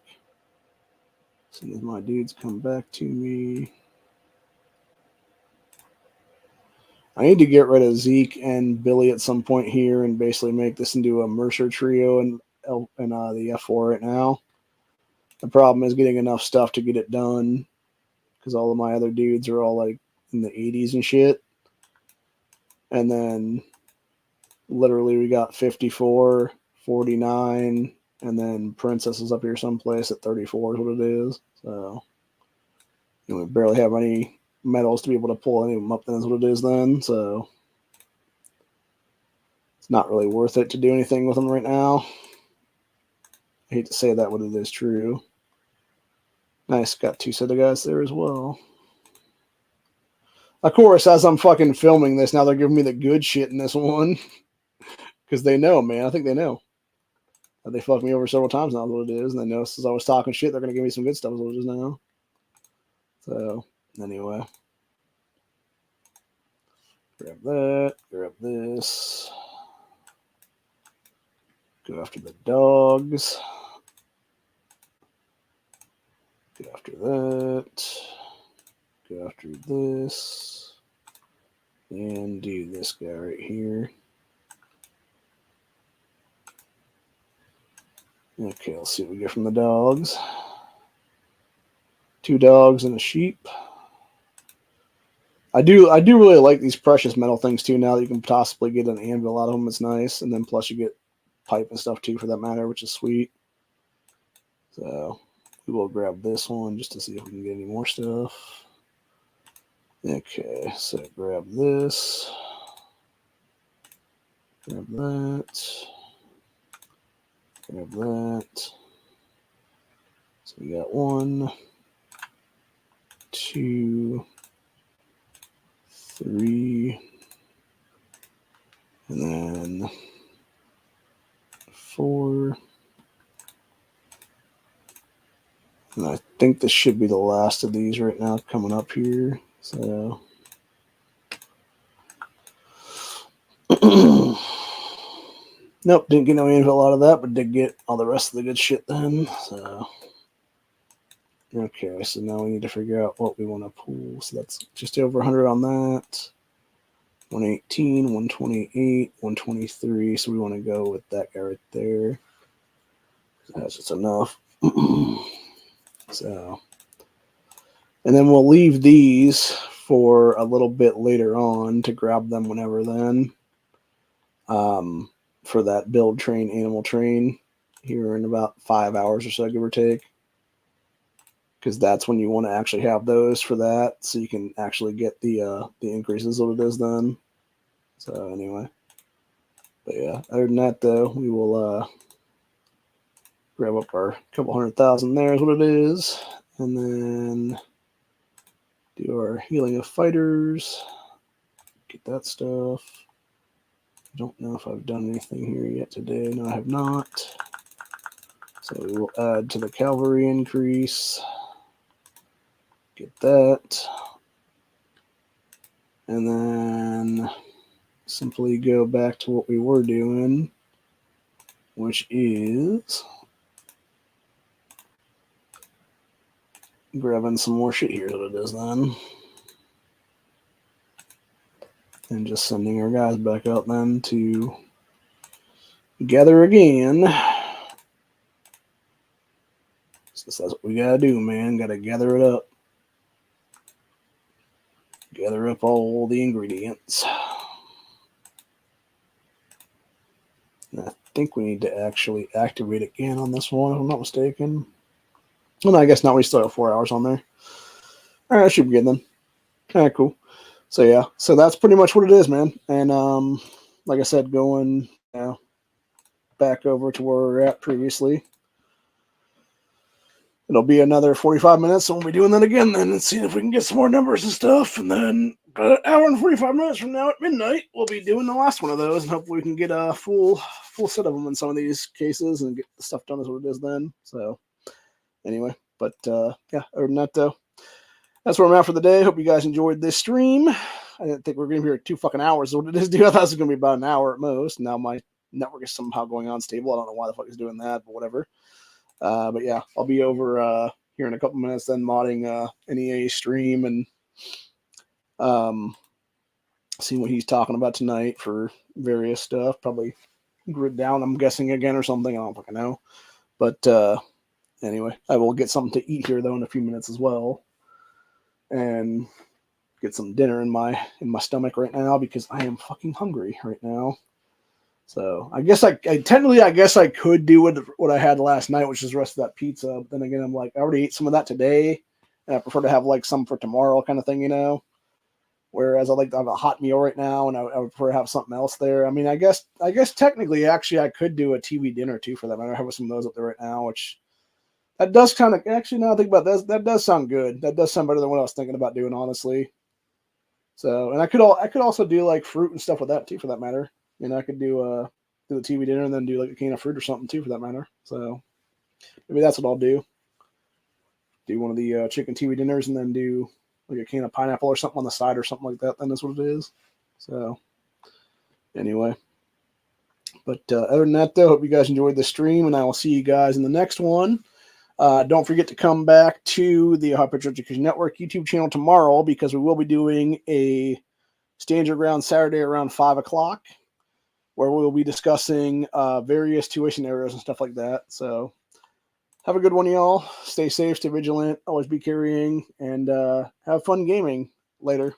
S1: As soon as my dudes come back to me. I need to get rid of Zeke and Billy at some point here and basically make this into a Mercer trio and the F4 right now. The problem is getting enough stuff to get it done because all of my other dudes are all like in the 80s and shit. And then literally we got 54, 49, and then Princess is up here someplace at 34 is what it is. So we barely have any medals to be able to pull any of them up. Then is what it is then. So it's not really worth it to do anything with them right now. I hate to say that, but it is true. Nice, got 2 set of guys there as well. Of course, as I'm fucking filming this, now they're giving me the good shit in this one. Because they know, man. I think they know. They fucked me over several times now, is what it is. And they know since I was talking shit, they're going to give me some good stuff, is what it is now. So, anyway. Grab that. Grab this. Go after the dogs. Go after that. Go after this. And do this guy right here. Okay, let's see what we get from the dogs. 2 dogs and a sheep. I do really like these precious metal things too. Now that you can possibly get an anvil out of them, it's nice. And then plus you get pipe and stuff too, for that matter, which is sweet. So we will grab this one just to see if we can get any more stuff. Okay, so grab this. Grab that. Grab that. So we got 1, 2, 3, and then 4. And I think this should be the last of these right now coming up here. So nope, didn't get no anvil out of that, but did get all the rest of the good shit then. So okay, so now we need to figure out what we want to pull. So that's just over 100 on that. 118, 128, 123. So we want to go with that guy right there. That's just enough. So, and then we'll leave these for a little bit later on to grab them whenever then. For that build train, animal train here in about 5 hours or so, give or take. Because that's when you want to actually have those for that, so you can actually get the increases what it is then. So anyway, but yeah, other than that though, we will grab up our couple 100,000 there is what it is, and then do our healing of fighters, get that stuff. I don't know if I've done anything here yet today. No, I have not. So we will add to the cavalry increase. Get that. And then simply go back to what we were doing, which is grabbing some more shit here. What it is then. And just sending our guys back out then to gather again. So that's what we gotta do, man. Gotta gather it up. Gather up all the ingredients. And I think we need to actually activate again on this one, if I'm not mistaken. Well, no, I guess not. We still have 4 hours on there. All right, that should be good then. All right, cool. So yeah, so that's pretty much what it is, man. And like I said, going back over to where we were at previously. It'll be another 45 minutes, so we'll be doing that again then and seeing if we can get some more numbers and stuff. And then about an hour and 45 minutes from now at midnight, we'll be doing the last one of those, and hopefully we can get a full set of them in some of these cases and get the stuff done as what it is then. So anyway, but yeah, other than that though, that's where I'm at for the day. Hope you guys enjoyed this stream. I didn't think we were going to be here 2 fucking hours. So what it is, dude, I thought it was going to be about an hour at most. Now my network is somehow going unstable. I don't know why the fuck it's doing that, but whatever. But yeah, I'll be over here in a couple minutes then modding NEA stream and seeing what he's talking about tonight for various stuff. Probably grid down, I'm guessing, again or something. I don't fucking know. But anyway, I will get something to eat here though in a few minutes as well. And get some dinner in my stomach right now because I am fucking hungry right now. So I guess I could do what I had last night, which is the rest of that pizza. But then again, I'm like, I already ate some of that today, and I prefer to have like some for tomorrow, kind of thing, you know. Whereas I like to have a hot meal right now, and I would prefer to have something else there. I mean, I guess technically, actually, I could do a TV dinner too for that matter. I have some of those up there right now, which that does kind of actually. Now I think about this, that does sound good. That does sound better than what I was thinking about doing, honestly. So, and I could also do like fruit and stuff with that too, for that matter. You know, I could do the TV dinner and then do like a can of fruit or something too, for that matter. So maybe that's what I'll do. Do one of the chicken TV dinners and then do like a can of pineapple or something on the side or something like that. Then that's what it is. So anyway, but other than that though, hope you guys enjoyed the stream, and I will see you guys in the next one. Don't forget to come back to the Ohio Pitcher Education Network YouTube channel tomorrow, because we will be doing a Stand Your Ground Saturday around 5 o'clock, where we'll be discussing various two-way scenarios and stuff like that. So have a good one, y'all. Stay safe, stay vigilant, always be carrying, and have fun gaming. Later.